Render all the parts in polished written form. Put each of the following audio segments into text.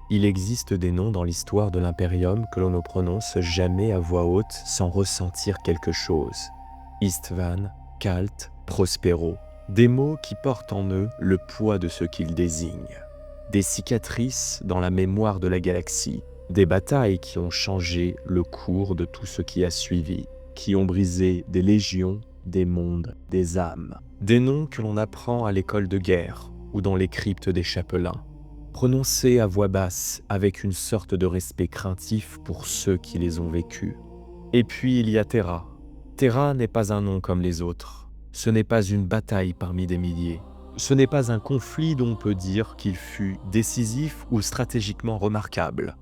Il existe des noms dans l'histoire de l'Imperium que l'on ne prononce jamais à voix haute sans ressentir quelque chose. Istvan, Khalt, Prospero, des mots qui portent en eux le poids de ce qu'ils désignent. Des cicatrices dans la mémoire de la galaxie, des batailles qui ont changé le cours de tout ce qui a suivi, qui ont brisé des légions, des mondes, des âmes. Des noms que l'on apprend à l'école de guerre ou dans les cryptes des chapelains, prononcés à voix basse avec une sorte de respect craintif pour ceux qui les ont vécus. Et puis il y a Terra. Terra n'est pas un nom comme les autres. Ce n'est pas une bataille parmi des milliers. Ce n'est pas un conflit dont on peut dire qu'il fut décisif ou stratégiquement remarquable.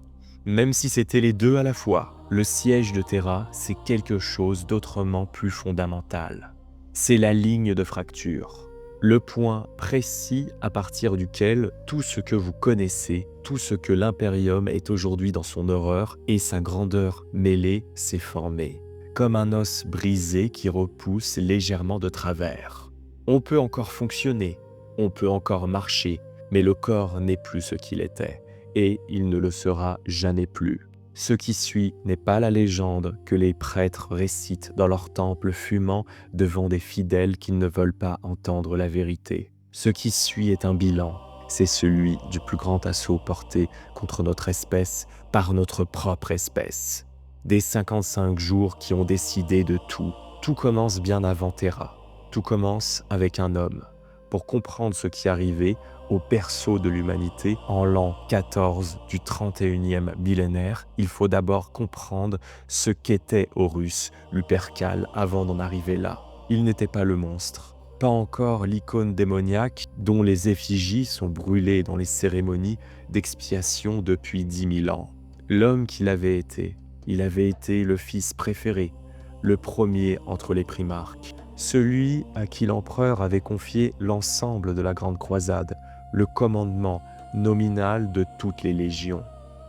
Même si c'était les deux à la fois, le siège de Terra, c'est quelque chose d'autrement plus fondamental. C'est la ligne de fracture, le point précis à partir duquel tout ce que vous connaissez, tout ce que l'Imperium est aujourd'hui dans son horreur et sa grandeur mêlée s'est formé, comme un os brisé qui repousse légèrement de travers. On peut encore fonctionner, on peut encore marcher, mais le corps n'est plus ce qu'il était, et il ne le sera jamais plus. Ce qui suit n'est pas la légende que les prêtres récitent dans leur temple fumant devant des fidèles qui ne veulent pas entendre la vérité. Ce qui suit est un bilan, c'est celui du plus grand assaut porté contre notre espèce par notre propre espèce. Des 55 jours qui ont décidé de tout. Tout commence bien avant Terra. Tout commence avec un homme. Pour comprendre ce qui arrivait au berceau de l'humanité en l'an 14 du 31e millénaire, il faut d'abord comprendre ce qu'était Horus, Lupercal, avant d'en arriver là. Il n'était pas le monstre, pas encore l'icône démoniaque dont les effigies sont brûlées dans les cérémonies d'expiation depuis 10 000 ans. L'homme qu'il avait été, il avait été le fils préféré, le premier entre les primarques. Celui à qui l'empereur avait confié l'ensemble de la Grande Croisade, le commandement nominal de toutes les légions,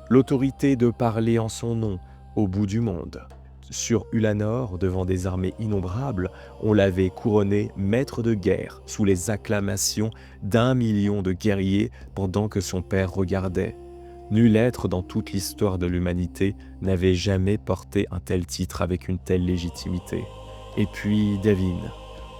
l'autorité de parler en son nom au bout du monde. Sur Ulanor, devant des armées innombrables, on l'avait couronné maître de guerre sous les acclamations d'1 million de guerriers pendant que son père regardait. Nul être dans toute l'histoire de l'humanité n'avait jamais porté un tel titre avec une telle légitimité. Et puis Davin.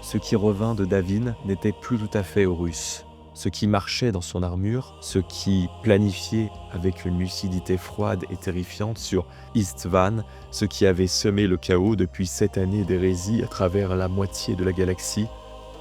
Ce qui revint de Davin n'était plus tout à fait Horus. Ce qui marchait dans son armure, ce qui planifiait avec une lucidité froide et terrifiante sur Istvan, ce qui avait semé le chaos depuis 7 années d'hérésie à travers la moitié de la galaxie,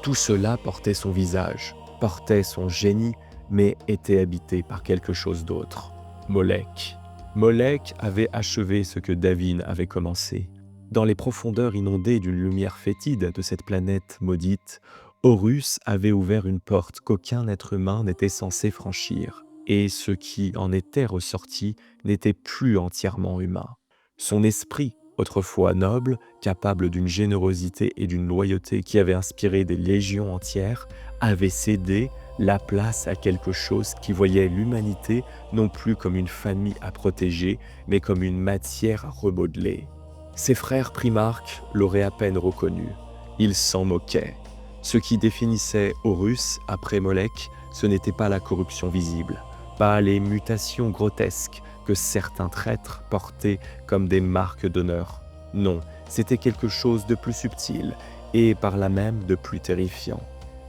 tout cela portait son visage, portait son génie, mais était habité par quelque chose d'autre. Molech. Molech avait achevé ce que Davin avait commencé. Dans les profondeurs inondées d'une lumière fétide de cette planète maudite, Horus avait ouvert une porte qu'aucun être humain n'était censé franchir, et ce qui en était ressorti n'était plus entièrement humain. Son esprit, autrefois noble, capable d'une générosité et d'une loyauté qui avait inspiré des légions entières, avait cédé la place à quelque chose qui voyait l'humanité non plus comme une famille à protéger, mais comme une matière à remodeler. Ses frères primarques l'auraient à peine reconnu. Ils s'en moquaient. Ce qui définissait Horus après Molech, ce n'était pas la corruption visible, pas les mutations grotesques que certains traîtres portaient comme des marques d'honneur. Non, c'était quelque chose de plus subtil et par là même de plus terrifiant.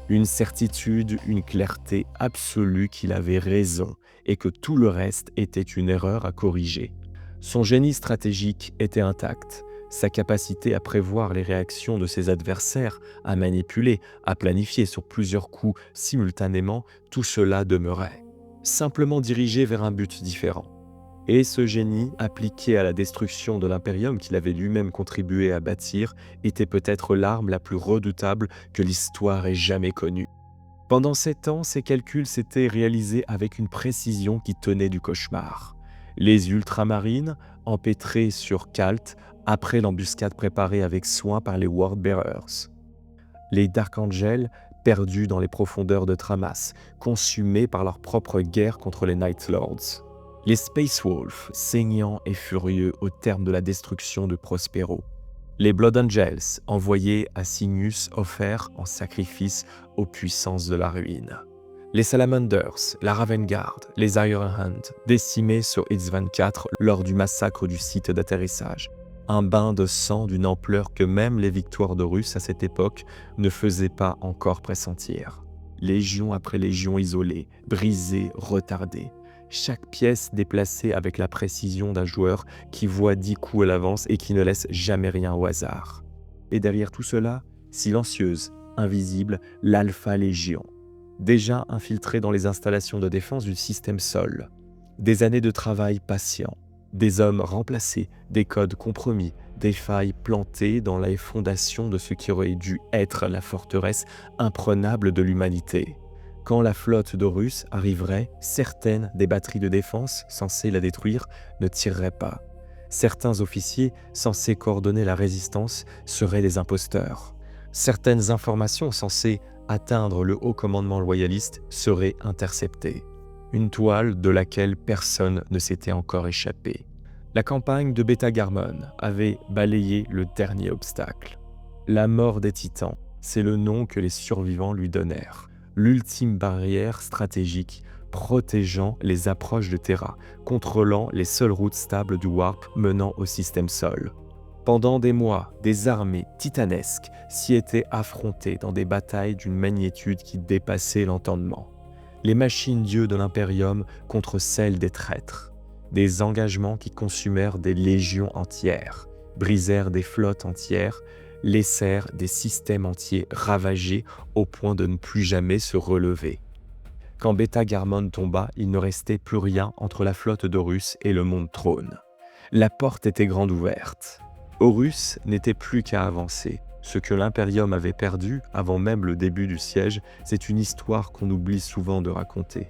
Une certitude, une clarté absolue qu'il avait raison et que tout le reste était une erreur à corriger. Son génie stratégique était intact, sa capacité à prévoir les réactions de ses adversaires, à manipuler, à planifier sur plusieurs coups simultanément, tout cela demeurait, simplement dirigé vers un but différent. Et ce génie, appliqué à la destruction de l'Imperium qu'il avait lui-même contribué à bâtir, était peut-être l'arme la plus redoutable que l'histoire ait jamais connue. Pendant 7 ans, ses calculs s'étaient réalisés avec une précision qui tenait du cauchemar. Les ultramarines, empêtrées sur Khalt, après l'embuscade préparée avec soin par les Wordbearers. Les Dark Angels, perdus dans les profondeurs de Tramas, consumés par leur propre guerre contre les Night Lords. Les Space Wolves, saignants et furieux au terme de la destruction de Prospero. Les Blood Angels, envoyés à Cygnus, offerts en sacrifice aux puissances de la ruine. Les Salamanders, la Ravengard, les Ironhand, décimés sur X-24 lors du massacre du site d'atterrissage. Un bain de sang d'une ampleur que même les victoires de Russes à cette époque ne faisaient pas encore pressentir. Légion après légion isolée, brisée, retardée. Chaque pièce déplacée avec la précision d'un joueur qui voit 10 coups à l'avance et qui ne laisse jamais rien au hasard. Et derrière tout cela, silencieuse, invisible, l'Alpha Légion. Déjà infiltrée dans les installations de défense du système Sol. Des années de travail patient. Des hommes remplacés, des codes compromis, des failles plantées dans les fondations de ce qui aurait dû être la forteresse imprenable de l'humanité. Quand la flotte de Russes arriverait, certaines des batteries de défense censées la détruire ne tireraient pas. Certains officiers censés coordonner la résistance seraient des imposteurs. Certaines informations censées atteindre le haut commandement loyaliste seraient interceptées. Une toile de laquelle personne ne s'était encore échappé. La campagne de Beta-Garmon avait balayé le dernier obstacle. La mort des Titans, c'est le nom que les survivants lui donnèrent. L'ultime barrière stratégique protégeant les approches de Terra, contrôlant les seules routes stables du Warp menant au système Sol. Pendant des mois, des armées titanesques s'y étaient affrontées dans des batailles d'une magnitude qui dépassait l'entendement. Les machines-dieux de l'Imperium contre celles des traîtres. Des engagements qui consumèrent des légions entières, brisèrent des flottes entières, laissèrent des systèmes entiers ravagés au point de ne plus jamais se relever. Quand Beta-Garmon tomba, il ne restait plus rien entre la flotte d'Horus et le monde trône. La porte était grande ouverte. Horus n'était plus qu'à avancer. Ce que l'Imperium avait perdu avant même le début du siège, c'est une histoire qu'on oublie souvent de raconter.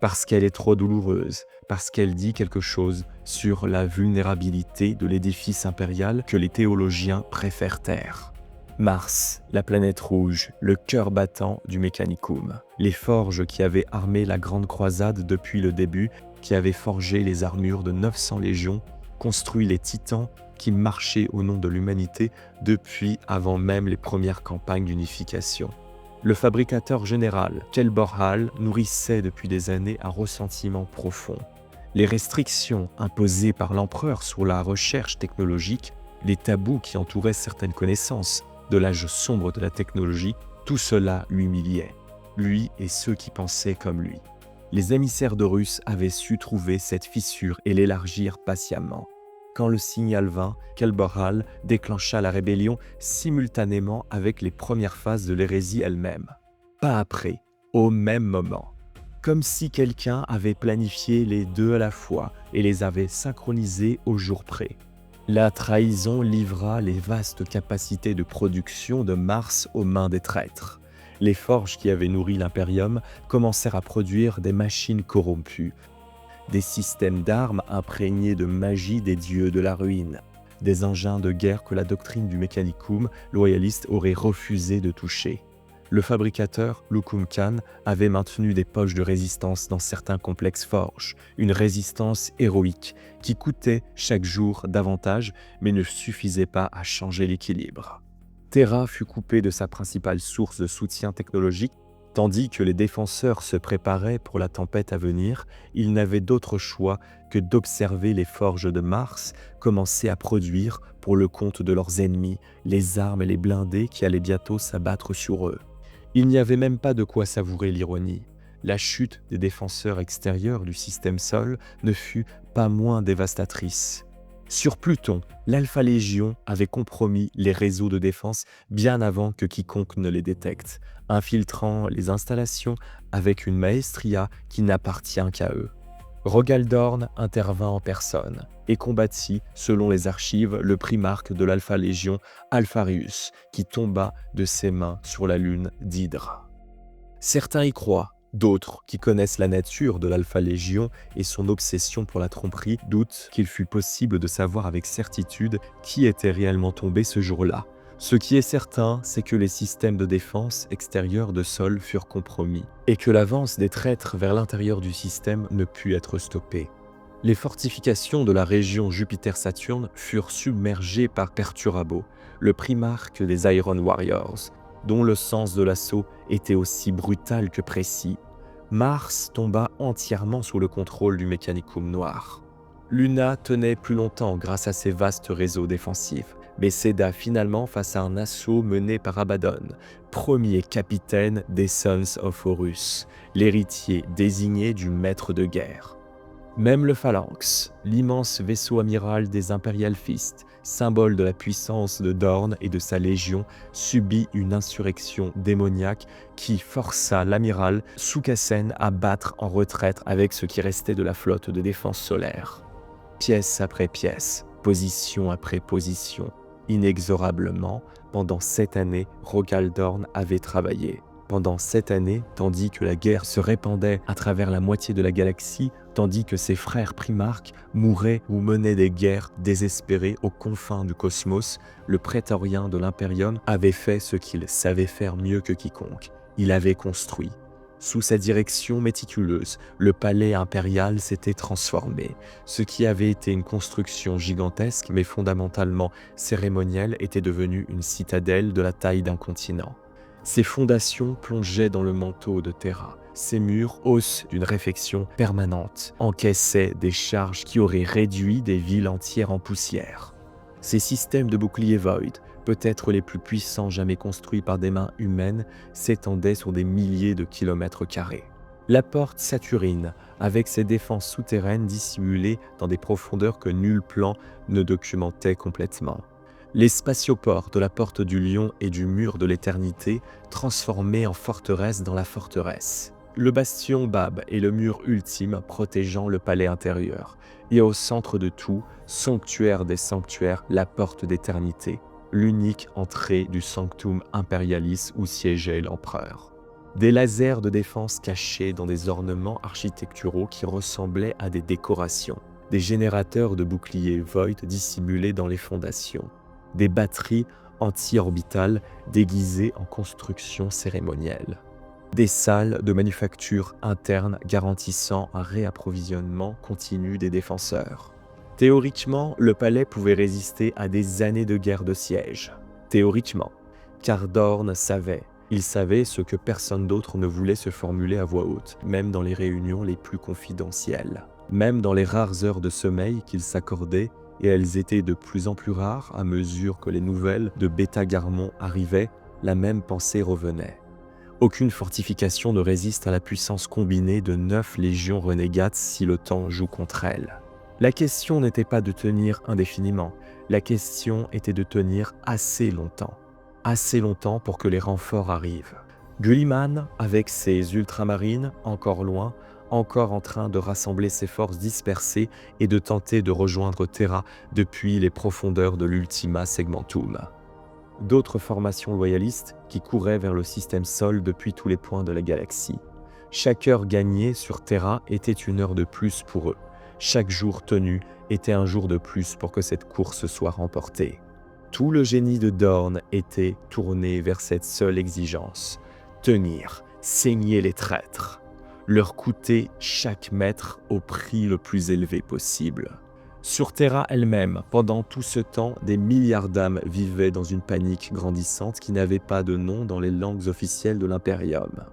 Parce qu'elle est trop douloureuse, parce qu'elle dit quelque chose sur la vulnérabilité de l'édifice impérial que les théologiens préfèrent taire. Mars, la planète rouge, le cœur battant du Mechanicum. Les forges qui avaient armé la Grande Croisade depuis le début, qui avaient forgé les armures de 900 légions, construit les titans qui marchaient au nom de l'humanité depuis avant même les premières campagnes d'unification. Le fabricateur général, Kelborhal, nourrissait depuis des années un ressentiment profond. Les restrictions imposées par l'empereur sur la recherche technologique, les tabous qui entouraient certaines connaissances de l'âge sombre de la technologie, tout cela l'humiliait, lui et ceux qui pensaient comme lui. Les émissaires d'Horus avaient su trouver cette fissure et l'élargir patiemment. Quand le signal vint, Kelborhal déclencha la rébellion simultanément avec les premières phases de l'hérésie elle-même. Pas après, au même moment. Comme si quelqu'un avait planifié les deux à la fois et les avait synchronisés au jour près. La trahison livra les vastes capacités de production de Mars aux mains des traîtres. Les forges qui avaient nourri l'Imperium commencèrent à produire des machines corrompues, des systèmes d'armes imprégnés de magie des dieux de la ruine, des engins de guerre que la doctrine du Mechanicum loyaliste aurait refusé de toucher. Le fabricateur, Lukum Khan, avait maintenu des poches de résistance dans certains complexes forges, une résistance héroïque qui coûtait chaque jour davantage mais ne suffisait pas à changer l'équilibre. Terra fut coupée de sa principale source de soutien technologique. Tandis que les défenseurs se préparaient pour la tempête à venir, ils n'avaient d'autre choix que d'observer les forges de Mars commencer à produire, pour le compte de leurs ennemis, les armes et les blindés qui allaient bientôt s'abattre sur eux. Il n'y avait même pas de quoi savourer l'ironie. La chute des défenseurs extérieurs du système Sol ne fut pas moins dévastatrice. Sur Pluton, l'Alpha Légion avait compromis les réseaux de défense bien avant que quiconque ne les détecte, infiltrant les installations avec une maestria qui n'appartient qu'à eux. Rogaldorn intervint en personne et combattit, selon les archives, le primarque de l'Alpha Légion, Alpharius, qui tomba de ses mains sur la lune d'Hydre. Certains y croient. D'autres, qui connaissent la nature de l'Alpha Légion et son obsession pour la tromperie, doutent qu'il fût possible de savoir avec certitude qui était réellement tombé ce jour-là. Ce qui est certain, c'est que les systèmes de défense extérieurs de Sol furent compromis, et que l'avance des traîtres vers l'intérieur du système ne put être stoppée. Les fortifications de la région Jupiter-Saturne furent submergées par Perturabo, le primarque des Iron Warriors, dont le sens de l'assaut était aussi brutal que précis. Mars tomba entièrement sous le contrôle du Mechanicum noir. Luna tenait plus longtemps grâce à ses vastes réseaux défensifs, mais céda finalement face à un assaut mené par Abaddon, premier capitaine des Sons of Horus, l'héritier désigné du maître de guerre. Même le Phalanx, l'immense vaisseau amiral des Imperial Fists, symbole de la puissance de Dorn et de sa légion, subit une insurrection démoniaque qui força l'amiral Sukasen à battre en retraite avec ce qui restait de la flotte de défense solaire. Pièce après pièce, position après position, inexorablement, pendant 7 années, Rogal Dorn avait travaillé. Pendant 7 années, tandis que la guerre se répandait à travers la moitié de la galaxie, tandis que ses frères primarques mouraient ou menaient des guerres désespérées aux confins du cosmos, le prétorien de l'Imperium avait fait ce qu'il savait faire mieux que quiconque. Il avait construit. Sous sa direction méticuleuse, le palais impérial s'était transformé. Ce qui avait été une construction gigantesque mais fondamentalement cérémonielle était devenu une citadelle de la taille d'un continent. Ses fondations plongeaient dans le manteau de Terra. Ses murs, hausses d'une réfection permanente, encaissaient des charges qui auraient réduit des villes entières en poussière. Ces systèmes de boucliers Void, peut-être les plus puissants jamais construits par des mains humaines, s'étendaient sur des milliers de kilomètres carrés. La porte Saturine, avec ses défenses souterraines dissimulées dans des profondeurs que nul plan ne documentait complètement. Les spatioports de la porte du lion et du mur de l'éternité, transformés en forteresse dans la forteresse. Le bastion Bab et le mur ultime protégeant le palais intérieur. Et au centre de tout, sanctuaire des sanctuaires, la porte d'éternité, l'unique entrée du Sanctum Imperialis où siégeait l'empereur. Des lasers de défense cachés dans des ornements architecturaux qui ressemblaient à des décorations. Des générateurs de boucliers Void dissimulés dans les fondations. Des batteries anti-orbitales déguisées en construction cérémonielle. Des salles de manufacture interne garantissant un réapprovisionnement continu des défenseurs. Théoriquement, le palais pouvait résister à des années de guerre de siège. Théoriquement, car Dorn savait. Il savait ce que personne d'autre ne voulait se formuler à voix haute, même dans les réunions les plus confidentielles. Même dans les rares heures de sommeil qu'il s'accordait, et elles étaient de plus en plus rares à mesure que les nouvelles de Beta Garmon arrivaient, la même pensée revenait. Aucune fortification ne résiste à la puissance combinée de 9 légions renégates si le temps joue contre elles. La question n'était pas de tenir indéfiniment, la question était de tenir assez longtemps pour que les renforts arrivent. Gulliman, avec ses ultramarines, encore loin, encore en train de rassembler ses forces dispersées et de tenter de rejoindre Terra depuis les profondeurs de l'Ultima Segmentum. D'autres formations loyalistes qui couraient vers le système Sol depuis tous les points de la galaxie. Chaque heure gagnée sur Terra était une heure de plus pour eux. Chaque jour tenu était un jour de plus pour que cette course soit remportée. Tout le génie de Dorn était tourné vers cette seule exigence. Tenir, saigner les traîtres. Leur coûter chaque mètre au prix le plus élevé possible. Sur Terra elle-même, pendant tout ce temps, des milliards d'âmes vivaient dans une panique grandissante qui n'avait pas de nom dans les langues officielles de l'Imperium.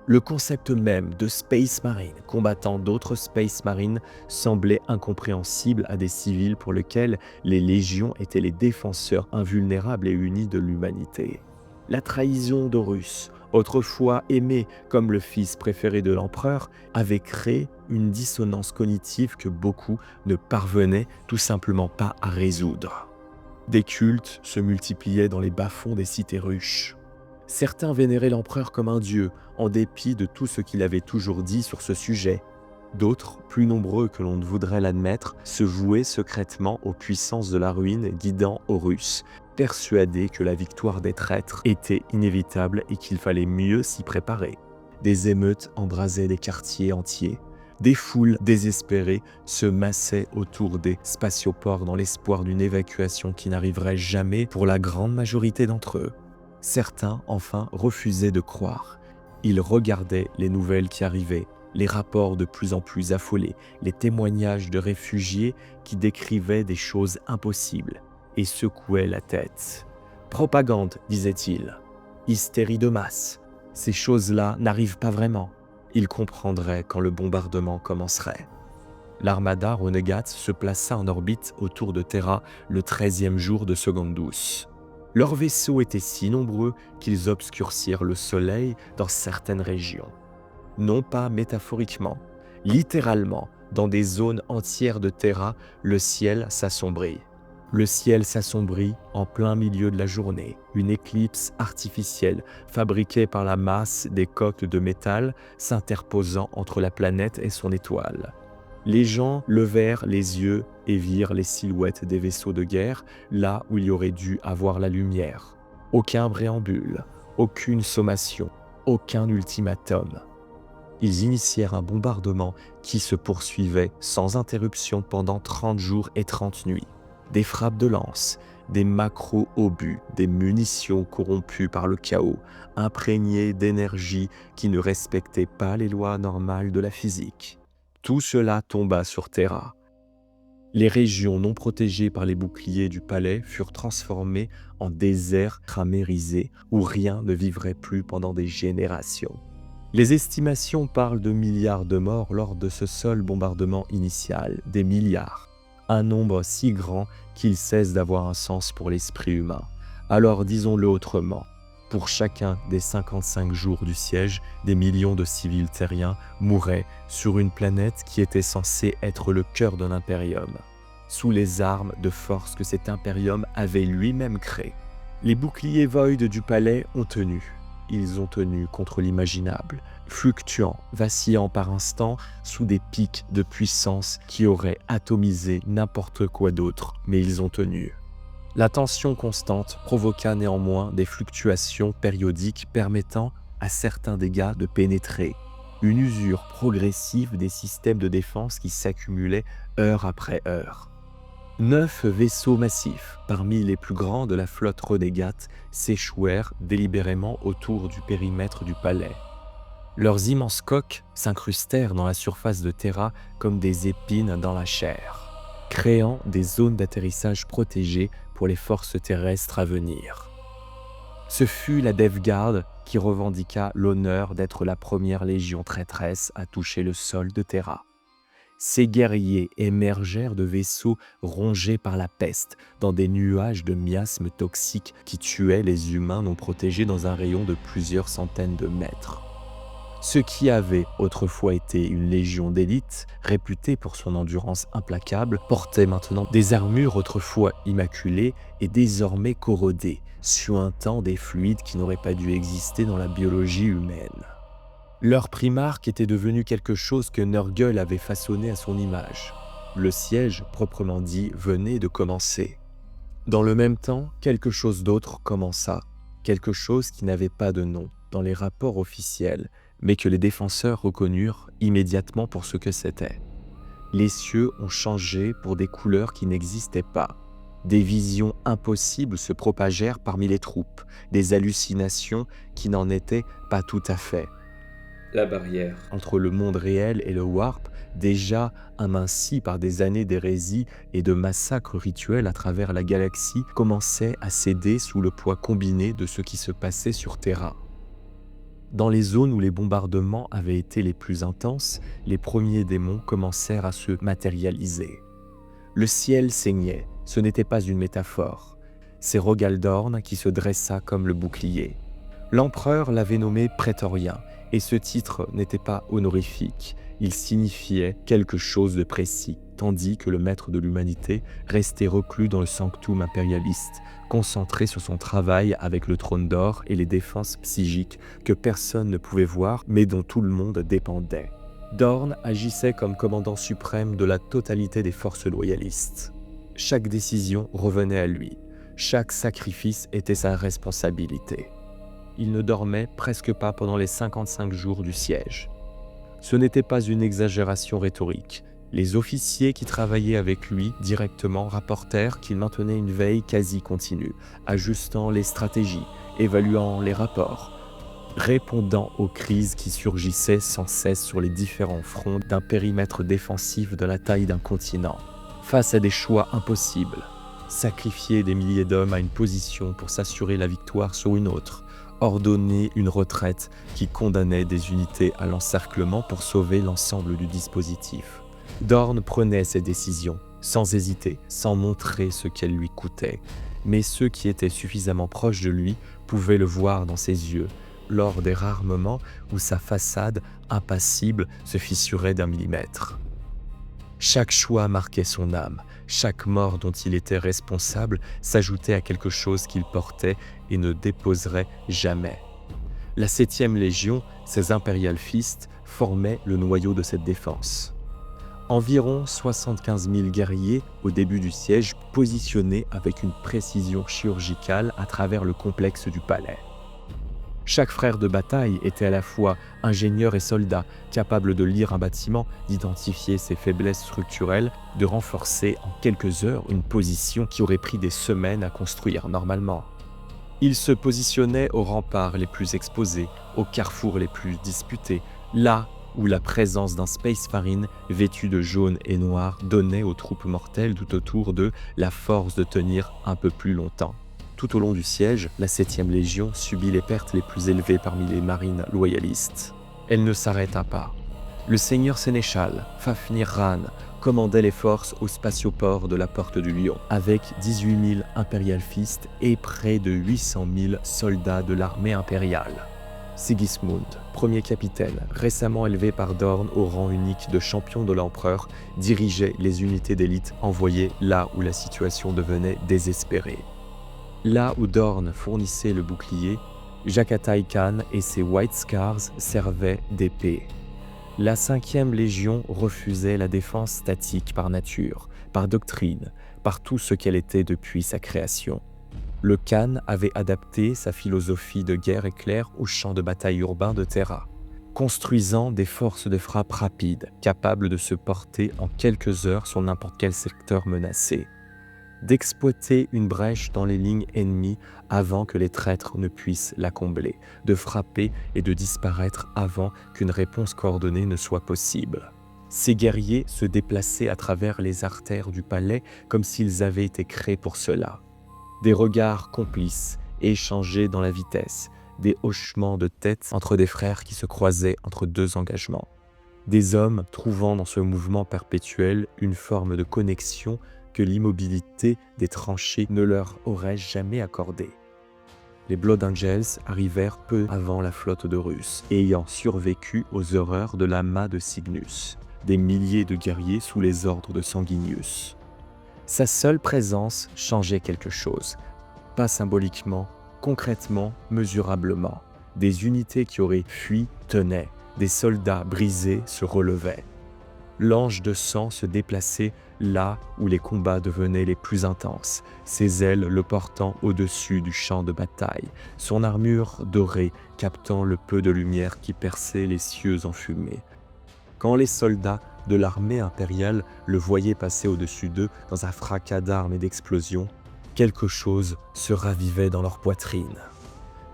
Le concept même de Space Marine combattant d'autres Space Marines semblait incompréhensible à des civils pour lesquels les légions étaient les défenseurs invulnérables et unis de l'humanité. La trahison d'Horus, autrefois aimé comme le fils préféré de l'empereur, avait créé une dissonance cognitive que beaucoup ne parvenaient tout simplement pas à résoudre. Des cultes se multipliaient dans les bas-fonds des cités ruches. Certains vénéraient l'empereur comme un dieu, en dépit de tout ce qu'il avait toujours dit sur ce sujet. D'autres, plus nombreux que l'on ne voudrait l'admettre, se vouaient secrètement aux puissances de la ruine guidant Horus, persuadés que la victoire des traîtres était inévitable et qu'il fallait mieux s'y préparer. Des émeutes embrasaient des quartiers entiers. Des foules désespérées se massaient autour des spatioports dans l'espoir d'une évacuation qui n'arriverait jamais pour la grande majorité d'entre eux. Certains, enfin, refusaient de croire. Ils regardaient les nouvelles qui arrivaient, les rapports de plus en plus affolés, les témoignages de réfugiés qui décrivaient des choses impossibles et secouaient la tête. Propagande, disait-il. Hystérie de masse. Ces choses-là n'arrivent pas vraiment. Il comprendrait quand le bombardement commencerait. L'armada Renegade se plaça en orbite autour de Terra le 13e jour de seconde douce. Leurs vaisseaux étaient si nombreux qu'ils obscurcirent le soleil dans certaines régions. Non pas métaphoriquement, littéralement, dans des zones entières de Terra, le ciel s'assombrit. Le ciel s'assombrit en plein milieu de la journée, une éclipse artificielle fabriquée par la masse des coques de métal s'interposant entre la planète et son étoile. Les gens levèrent les yeux et virent les silhouettes des vaisseaux de guerre là où il y aurait dû avoir la lumière. Aucun préambule, aucune sommation, aucun ultimatum. Ils initièrent un bombardement qui se poursuivait sans interruption pendant 30 jours et 30 nuits. Des frappes de lance, des macro-obus, des munitions corrompues par le chaos, imprégnées d'énergie qui ne respectait pas les lois normales de la physique. Tout cela tomba sur Terra. Les régions non protégées par les boucliers du palais furent transformées en déserts cramérisés où rien ne vivrait plus pendant des générations. Les estimations parlent de milliards de morts lors de ce seul bombardement initial, des milliards. Un nombre si grand qu'il cesse d'avoir un sens pour l'esprit humain. Alors disons-le autrement. Pour chacun des 55 jours du siège, des millions de civils terriens mouraient sur une planète qui était censée être le cœur d'un impérium, sous les armes de force que cet impérium avait lui-même créées. Les boucliers Void du palais ont tenu. Ils ont tenu contre l'imaginable, fluctuant, vacillant par instants sous des pics de puissance qui auraient atomisé n'importe quoi d'autre, mais ils ont tenu. La tension constante provoqua néanmoins des fluctuations périodiques permettant à certains dégâts de pénétrer. Une usure progressive des systèmes de défense qui s'accumulaient heure après heure. 9 vaisseaux massifs, parmi les plus grands de la flotte Renegade, s'échouèrent délibérément autour du périmètre du palais. Leurs immenses coques s'incrustèrent dans la surface de Terra comme des épines dans la chair, créant des zones d'atterrissage protégées pour les forces terrestres à venir. Ce fut la Death Guard qui revendiqua l'honneur d'être la première légion traîtresse à toucher le sol de Terra. Ces guerriers émergèrent de vaisseaux rongés par la peste, dans des nuages de miasmes toxiques qui tuaient les humains non protégés dans un rayon de plusieurs centaines de mètres. Ce qui avait autrefois été une légion d'élite, réputée pour son endurance implacable, portait maintenant des armures autrefois immaculées et désormais corrodées, suintant des fluides qui n'auraient pas dû exister dans la biologie humaine. Leur primarque était devenu quelque chose que Nurgle avait façonné à son image. Le siège, proprement dit, venait de commencer. Dans le même temps, quelque chose d'autre commença, quelque chose qui n'avait pas de nom dans les rapports officiels, mais que les défenseurs reconnurent immédiatement pour ce que c'était. Les cieux ont changé pour des couleurs qui n'existaient pas. Des visions impossibles se propagèrent parmi les troupes, des hallucinations qui n'en étaient pas tout à fait. La barrière entre le monde réel et le Warp, déjà aminci par des années d'hérésie et de massacres rituels à travers la galaxie, commençait à céder sous le poids combiné de ce qui se passait sur Terra. Dans les zones où les bombardements avaient été les plus intenses, les premiers démons commencèrent à se matérialiser. Le ciel saignait, ce n'était pas une métaphore. C'est Rogaldorn qui se dressa comme le bouclier. L'empereur l'avait nommé prétorien, et ce titre n'était pas honorifique, il signifiait quelque chose de précis, tandis que le maître de l'humanité restait reclus dans le sanctum impérialiste, concentré sur son travail avec le trône d'or et les défenses psychiques que personne ne pouvait voir mais dont tout le monde dépendait. Dorn agissait comme commandant suprême de la totalité des forces loyalistes. Chaque décision revenait à lui, chaque sacrifice était sa responsabilité. Il ne dormait presque pas pendant les 55 jours du siège. Ce n'était pas une exagération rhétorique. Les officiers qui travaillaient avec lui directement rapportèrent qu'il maintenait une veille quasi continue, ajustant les stratégies, évaluant les rapports, répondant aux crises qui surgissaient sans cesse sur les différents fronts d'un périmètre défensif de la taille d'un continent. Face à des choix impossibles, sacrifier des milliers d'hommes à une position pour s'assurer la victoire sur une autre, ordonner une retraite qui condamnait des unités à l'encerclement pour sauver l'ensemble du dispositif. Dorn prenait ses décisions, sans hésiter, sans montrer ce qu'elles lui coûtaient. Mais ceux qui étaient suffisamment proches de lui pouvaient le voir dans ses yeux, lors des rares moments où sa façade, impassible, se fissurait d'un millimètre. Chaque choix marquait son âme, chaque mort dont il était responsable s'ajoutait à quelque chose qu'il portait et ne déposerait jamais. La 7e Légion, ses Imperial Fists, formaient le noyau de cette défense. Environ 75 000 guerriers au début du siège, positionnés avec une précision chirurgicale à travers le complexe du palais. Chaque frère de bataille était à la fois ingénieur et soldat, capable de lire un bâtiment, d'identifier ses faiblesses structurelles, de renforcer en quelques heures une position qui aurait pris des semaines à construire normalement. Ils se positionnaient aux remparts les plus exposés, aux carrefours les plus disputés, là où la présence d'un Space Marine vêtu de jaune et noir donnait aux troupes mortelles tout autour d'eux la force de tenir un peu plus longtemps. Tout au long du siège, la 7e Légion subit les pertes les plus élevées parmi les marines loyalistes. Elle ne s'arrêta pas. Le seigneur sénéchal, Fafnir Ran, commandait les forces au spatioport de la Porte du Lion, avec 18 000 Imperial Fists et près de 800 000 soldats de l'armée impériale. Sigismund, premier capitaine, récemment élevé par Dorn au rang unique de champion de l'empereur, dirigeait les unités d'élite envoyées là où la situation devenait désespérée. Là où Dorn fournissait le bouclier, Jakatai Khan et ses White Scars servaient d'épée. La 5e Légion refusait la défense statique par nature, par doctrine, par tout ce qu'elle était depuis sa création. Le Khan avait adapté sa philosophie de guerre éclair au champ de bataille urbain de Terra, construisant des forces de frappe rapides, capables de se porter en quelques heures sur n'importe quel secteur menacé, d'exploiter une brèche dans les lignes ennemies avant que les traîtres ne puissent la combler, de frapper et de disparaître avant qu'une réponse coordonnée ne soit possible. Ces guerriers se déplaçaient à travers les artères du palais comme s'ils avaient été créés pour cela. Des regards complices échangés dans la vitesse, des hochements de tête entre des frères qui se croisaient entre deux engagements. Des hommes trouvant dans ce mouvement perpétuel une forme de connexion que l'immobilité des tranchées ne leur aurait jamais accordée. Les Blood Angels arrivèrent peu avant la flotte de Russes, ayant survécu aux horreurs de l'amas de Cygnus, des milliers de guerriers sous les ordres de Sanguinius. Sa seule présence changeait quelque chose, pas symboliquement, concrètement, mesurablement. Des unités qui auraient fui tenaient, des soldats brisés se relevaient. L'ange de sang se déplaçait là où les combats devenaient les plus intenses, ses ailes le portant au-dessus du champ de bataille, son armure dorée captant le peu de lumière qui perçait les cieux enfumés. Quand les soldats de l'armée impériale le voyaient passer au-dessus d'eux dans un fracas d'armes et d'explosions, quelque chose se ravivait dans leur poitrine.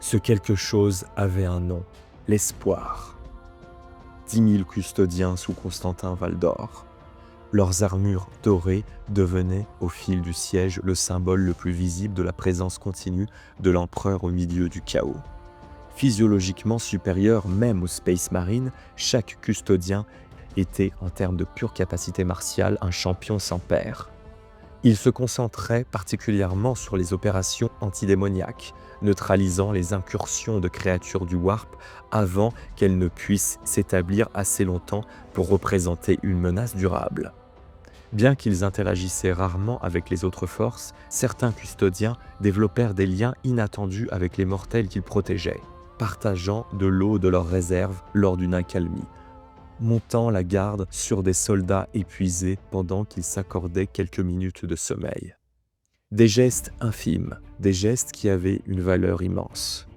Ce quelque chose avait un nom, l'espoir. 10 000 custodiens sous Constantin Valdor. Leurs armures dorées devenaient, au fil du siège, le symbole le plus visible de la présence continue de l'empereur au milieu du chaos. Physiologiquement supérieur même aux Space Marines, chaque custodien était, en termes de pure capacité martiale, un champion sans pair. Il se concentrait particulièrement sur les opérations antidémoniaques, neutralisant les incursions de créatures du Warp avant qu'elles ne puissent s'établir assez longtemps pour représenter une menace durable. Bien qu'ils interagissaient rarement avec les autres forces, certains custodiens développèrent des liens inattendus avec les mortels qu'ils protégeaient, partageant de l'eau de leurs réserves lors d'une accalmie, montant la garde sur des soldats épuisés pendant qu'ils s'accordaient quelques minutes de sommeil. Des gestes infimes, des gestes qui avaient une valeur immense.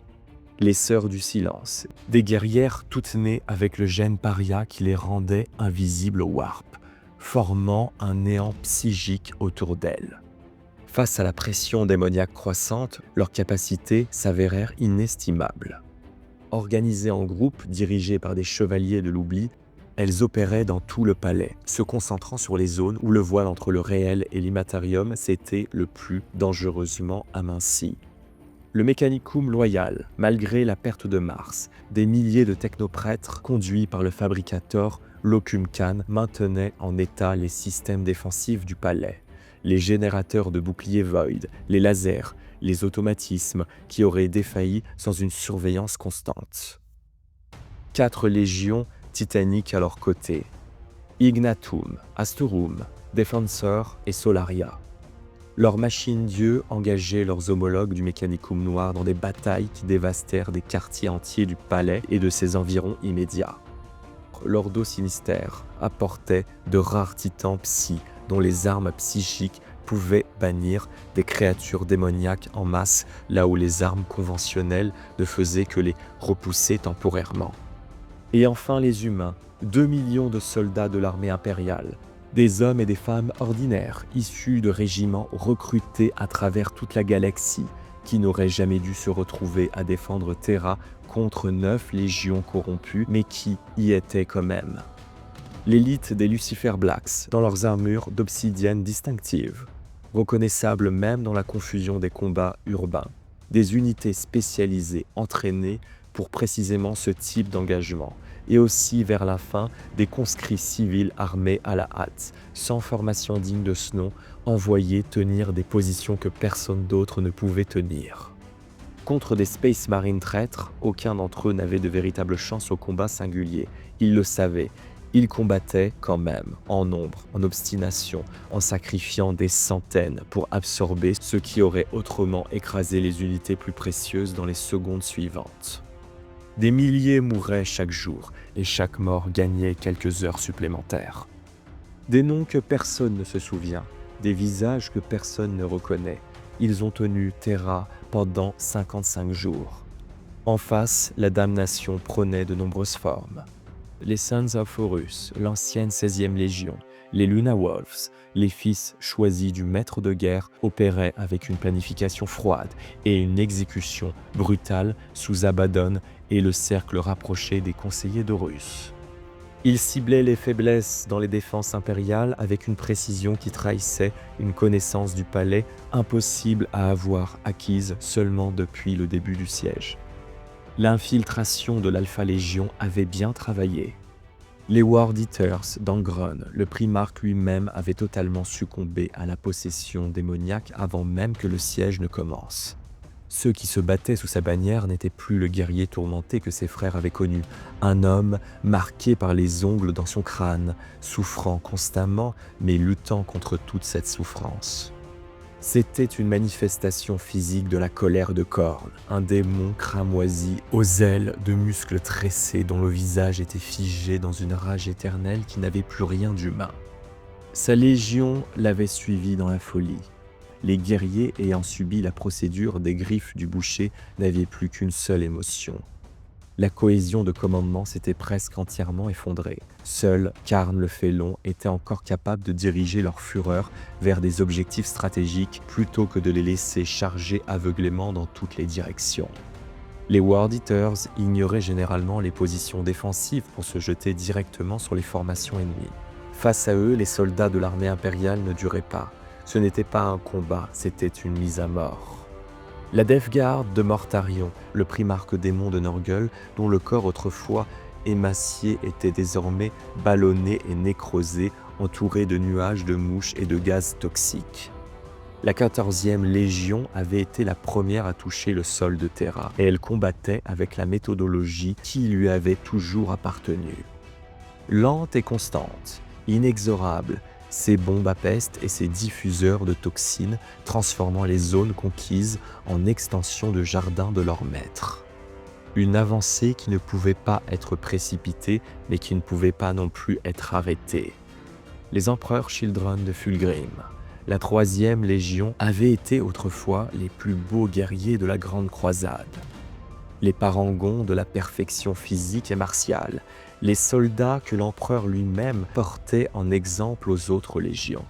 Les sœurs du silence, des guerrières toutes nées avec le gène paria qui les rendait invisibles au Warp, formant un néant psychique autour d'elles. Face à la pression démoniaque croissante, leurs capacités s'avérèrent inestimables. Organisées en groupes dirigés par des chevaliers de l'oubli, elles opéraient dans tout le palais, se concentrant sur les zones où le voile entre le réel et l'immatérium s'était le plus dangereusement aminci. Le Mechanicum loyal, malgré la perte de Mars, des milliers de technoprêtres conduits par le fabricateur Locum Khan maintenaient en état les systèmes défensifs du palais. Les générateurs de boucliers Void, les lasers, les automatismes qui auraient défailli sans une surveillance constante. 4 légions titaniques à leur côté. Ignatum, Asturum, Defensor et Solaria. Leurs machines-dieux engageaient leurs homologues du Mechanicum noir dans des batailles qui dévastèrent des quartiers entiers du palais et de ses environs immédiats. L'Ordo Sinistère apportait de rares titans psy dont les armes psychiques pouvaient bannir des créatures démoniaques en masse là où les armes conventionnelles ne faisaient que les repousser temporairement. Et enfin les humains, 2 millions de soldats de l'armée impériale, des hommes et des femmes ordinaires issus de régiments recrutés à travers toute la galaxie qui n'auraient jamais dû se retrouver à défendre Terra contre 9 légions corrompues mais qui y étaient quand même. L'élite des Lucifer Blacks dans leurs armures d'obsidienne distinctives, reconnaissables même dans la confusion des combats urbains, des unités spécialisées entraînées pour précisément ce type d'engagement, et aussi vers la fin des conscrits civils armés à la hâte, sans formation digne de ce nom, envoyés tenir des positions que personne d'autre ne pouvait tenir. Contre des Space Marines traîtres, aucun d'entre eux n'avait de véritable chance au combat singulier. Ils le savaient. Ils combattaient quand même, en nombre, en obstination, en sacrifiant des centaines pour absorber ce qui aurait autrement écrasé les unités plus précieuses dans les secondes suivantes. Des milliers mouraient chaque jour, et chaque mort gagnait quelques heures supplémentaires. Des noms que personne ne se souvient, des visages que personne ne reconnaît. Ils ont tenu Terra pendant 55 jours. En face, la damnation prenait de nombreuses formes. Les Sons of Horus, l'ancienne 16e Légion, les Luna Wolves, les fils choisis du maître de guerre, opéraient avec une planification froide et une exécution brutale sous Abaddon et le cercle rapproché des conseillers d'Horus. Ils ciblaient les faiblesses dans les défenses impériales avec une précision qui trahissait une connaissance du palais impossible à avoir acquise seulement depuis le début du siège. L'infiltration de l'Alpha Légion avait bien travaillé. Les Ward Eaters d'Angron, le primarque lui-même avait totalement succombé à la possession démoniaque avant même que le siège ne commence. Ceux qui se battaient sous sa bannière n'étaient plus le guerrier tourmenté que ses frères avaient connu, un homme marqué par les ongles dans son crâne, souffrant constamment mais luttant contre toute cette souffrance. C'était une manifestation physique de la colère de Khorne, un démon cramoisi aux ailes de muscles tressés dont le visage était figé dans une rage éternelle qui n'avait plus rien d'humain. Sa légion l'avait suivi dans la folie. Les guerriers ayant subi la procédure des griffes du boucher n'avaient plus qu'une seule émotion. La cohésion de commandement s'était presque entièrement effondrée. Seul Karn le Félon était encore capable de diriger leur fureur vers des objectifs stratégiques plutôt que de les laisser charger aveuglément dans toutes les directions. Les Ward Eaters ignoraient généralement les positions défensives pour se jeter directement sur les formations ennemies. Face à eux, les soldats de l'armée impériale ne duraient pas. Ce n'était pas un combat, c'était une mise à mort. La Death Guard de Mortarion, le primarque démon de Norgul, dont le corps autrefois émacié était désormais ballonné et nécrosé, entouré de nuages de mouches et de gaz toxiques. La 14e Légion avait été la première à toucher le sol de Terra, et elle combattait avec la méthodologie qui lui avait toujours appartenu. Lente et constante, inexorable, ses bombes à peste et ses diffuseurs de toxines transformant les zones conquises en extensions de jardins de leur maître. Une avancée qui ne pouvait pas être précipitée, mais qui ne pouvait pas non plus être arrêtée. Les empereurs Children de Fulgrim, la 3e Légion, avaient été autrefois les plus beaux guerriers de la Grande Croisade. Les parangons de la perfection physique et martiale, les soldats que l'empereur lui-même portait en exemple aux autres légions.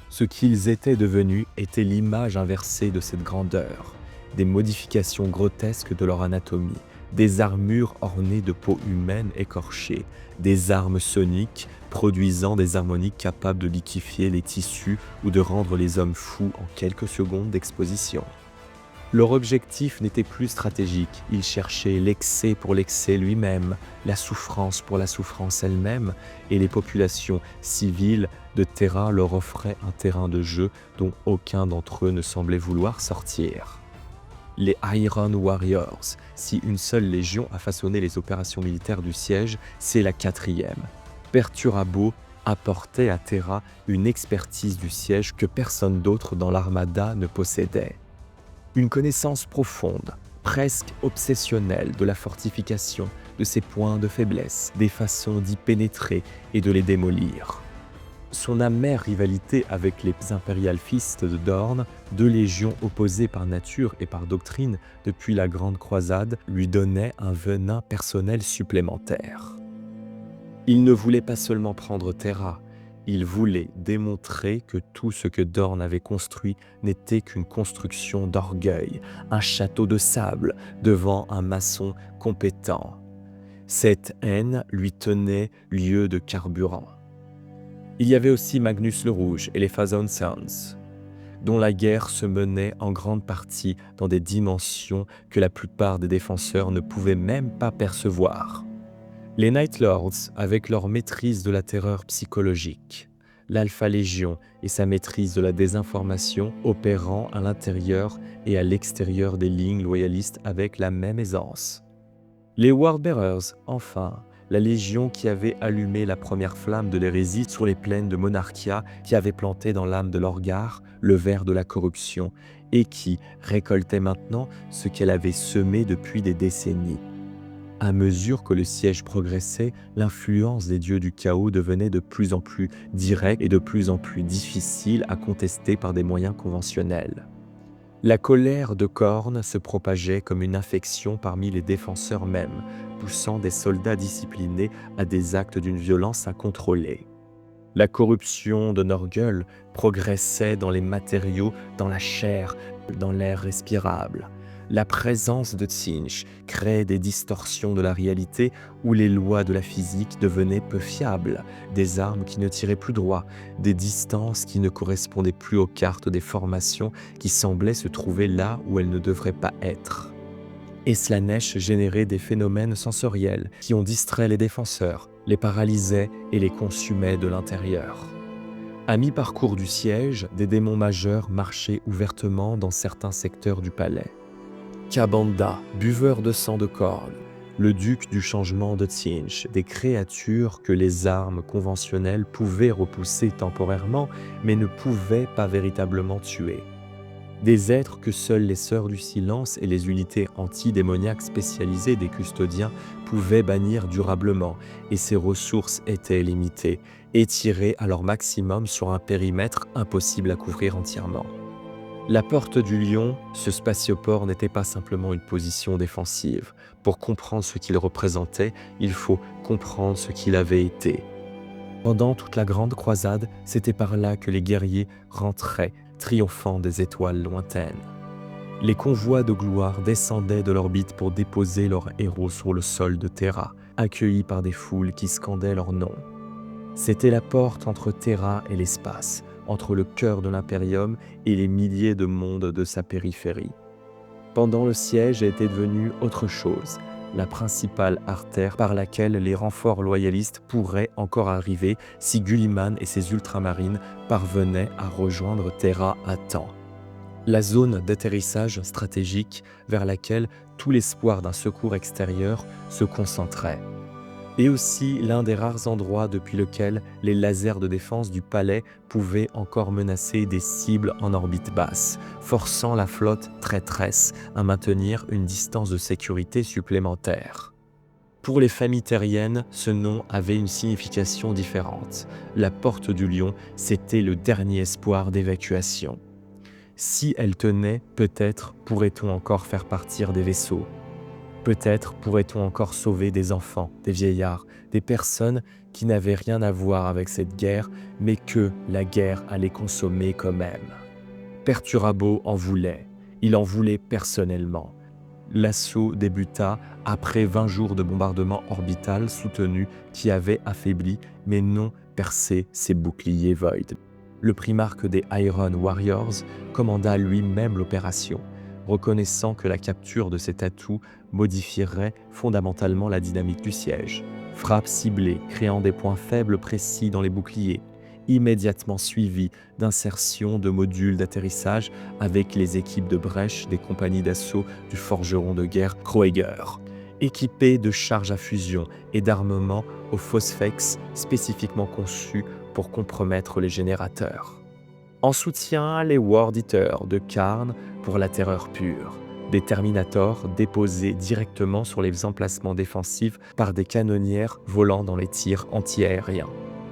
Ce qu'ils étaient devenus était l'image inversée de cette grandeur, des modifications grotesques de leur anatomie, des armures ornées de peau humaine écorchée, des armes soniques produisant des harmoniques capables de liquéfier les tissus ou de rendre les hommes fous en quelques secondes d'exposition. Leur objectif n'était plus stratégique, ils cherchaient l'excès pour l'excès lui-même, la souffrance pour la souffrance elle-même, et les populations civiles de Terra leur offraient un terrain de jeu dont aucun d'entre eux ne semblait vouloir sortir. Les Iron Warriors, si une seule légion a façonné les opérations militaires du siège, c'est la 4e. Perturabo apportait à Terra une expertise du siège que personne d'autre dans l'armada ne possédait. Une connaissance profonde, presque obsessionnelle de la fortification, de ses points de faiblesse, des façons d'y pénétrer et de les démolir. Son amère rivalité avec les Imperial Fists de Dorne, deux légions opposées par nature et par doctrine depuis la Grande Croisade, lui donnait un venin personnel supplémentaire. Il ne voulait pas seulement prendre Terra, il voulait démontrer que tout ce que Dorne avait construit n'était qu'une construction d'orgueil, un château de sable devant un maçon compétent. Cette haine lui tenait lieu de carburant. Il y avait aussi Magnus le Rouge et les Phazon Sons, dont la guerre se menait en grande partie dans des dimensions que la plupart des défenseurs ne pouvaient même pas percevoir. Les Night Lords, avec leur maîtrise de la terreur psychologique, l'Alpha Légion et sa maîtrise de la désinformation opérant à l'intérieur et à l'extérieur des lignes loyalistes avec la même aisance. Les Wordbearers, enfin, la légion qui avait allumé la première flamme de l'hérésie sur les plaines de Monarchia, qui avait planté dans l'âme de Lorgar le ver de la corruption et qui récoltait maintenant ce qu'elle avait semé depuis des décennies. À mesure que le siège progressait, l'influence des dieux du chaos devenait de plus en plus directe et de plus en plus difficile à contester par des moyens conventionnels. La colère de Khorne se propageait comme une infection parmi les défenseurs mêmes, poussant des soldats disciplinés à des actes d'une violence incontrôlée. La corruption de Norgul progressait dans les matériaux, dans la chair, dans l'air respirable. La présence de Tzeentch créait des distorsions de la réalité où les lois de la physique devenaient peu fiables, des armes qui ne tiraient plus droit, des distances qui ne correspondaient plus aux cartes des formations qui semblaient se trouver là où elles ne devraient pas être. Et Slaanesh générait des phénomènes sensoriels qui ont distrait les défenseurs, les paralysaient et les consumaient de l'intérieur. À mi-parcours du siège, des démons majeurs marchaient ouvertement dans certains secteurs du palais. Kabanda, buveur de sang de Khorne, le duc du changement de Tzeentch, des créatures que les armes conventionnelles pouvaient repousser temporairement, mais ne pouvaient pas véritablement tuer. Des êtres que seules les Sœurs du Silence et les unités anti-démoniaques spécialisées des custodiens pouvaient bannir durablement, et ces ressources étaient limitées, étirées à leur maximum sur un périmètre impossible à couvrir entièrement. La porte du lion, ce spatioport n'était pas simplement une position défensive. Pour comprendre ce qu'il représentait, il faut comprendre ce qu'il avait été. Pendant toute la grande croisade, c'était par là que les guerriers rentraient, triomphant des étoiles lointaines. Les convois de gloire descendaient de l'orbite pour déposer leurs héros sur le sol de Terra, accueillis par des foules qui scandaient leur nom. C'était la porte entre Terra et l'espace, entre le cœur de l'Imperium et les milliers de mondes de sa périphérie. Pendant le siège était devenue autre chose, la principale artère par laquelle les renforts loyalistes pourraient encore arriver si Guilliman et ses ultramarines parvenaient à rejoindre Terra à temps. La zone d'atterrissage stratégique vers laquelle tout l'espoir d'un secours extérieur se concentrait. Et aussi l'un des rares endroits depuis lequel les lasers de défense du palais pouvaient encore menacer des cibles en orbite basse, forçant la flotte traîtresse à maintenir une distance de sécurité supplémentaire. Pour les familles terriennes, ce nom avait une signification différente. La porte du lion, c'était le dernier espoir d'évacuation. Si elle tenait, peut-être pourrait-on encore faire partir des vaisseaux. Peut-être pourrait-on encore sauver des enfants, des vieillards, des personnes qui n'avaient rien à voir avec cette guerre, mais que la guerre allait consommer quand même. Perturabo en voulait, il en voulait personnellement. L'assaut débuta après 20 jours de bombardement orbital soutenu qui avait affaibli, mais non percé ses boucliers Void. Le primarque des Iron Warriors commanda lui-même l'opération. reconnaissant que la capture de cet atout modifierait fondamentalement la dynamique du siège. Frappe ciblée, créant des points faibles précis dans les boucliers, immédiatement suivie d'insertion de modules d'atterrissage avec les équipes de brèche des compagnies d'assaut du forgeron de guerre Kroeger, équipées de charges à fusion et d'armements au phosphex spécifiquement conçus pour compromettre les générateurs. En soutien, les World Eaters de Karn pour la terreur pure, des Terminators déposés directement sur les emplacements défensifs par des canonnières volant dans les tirs antiaériens,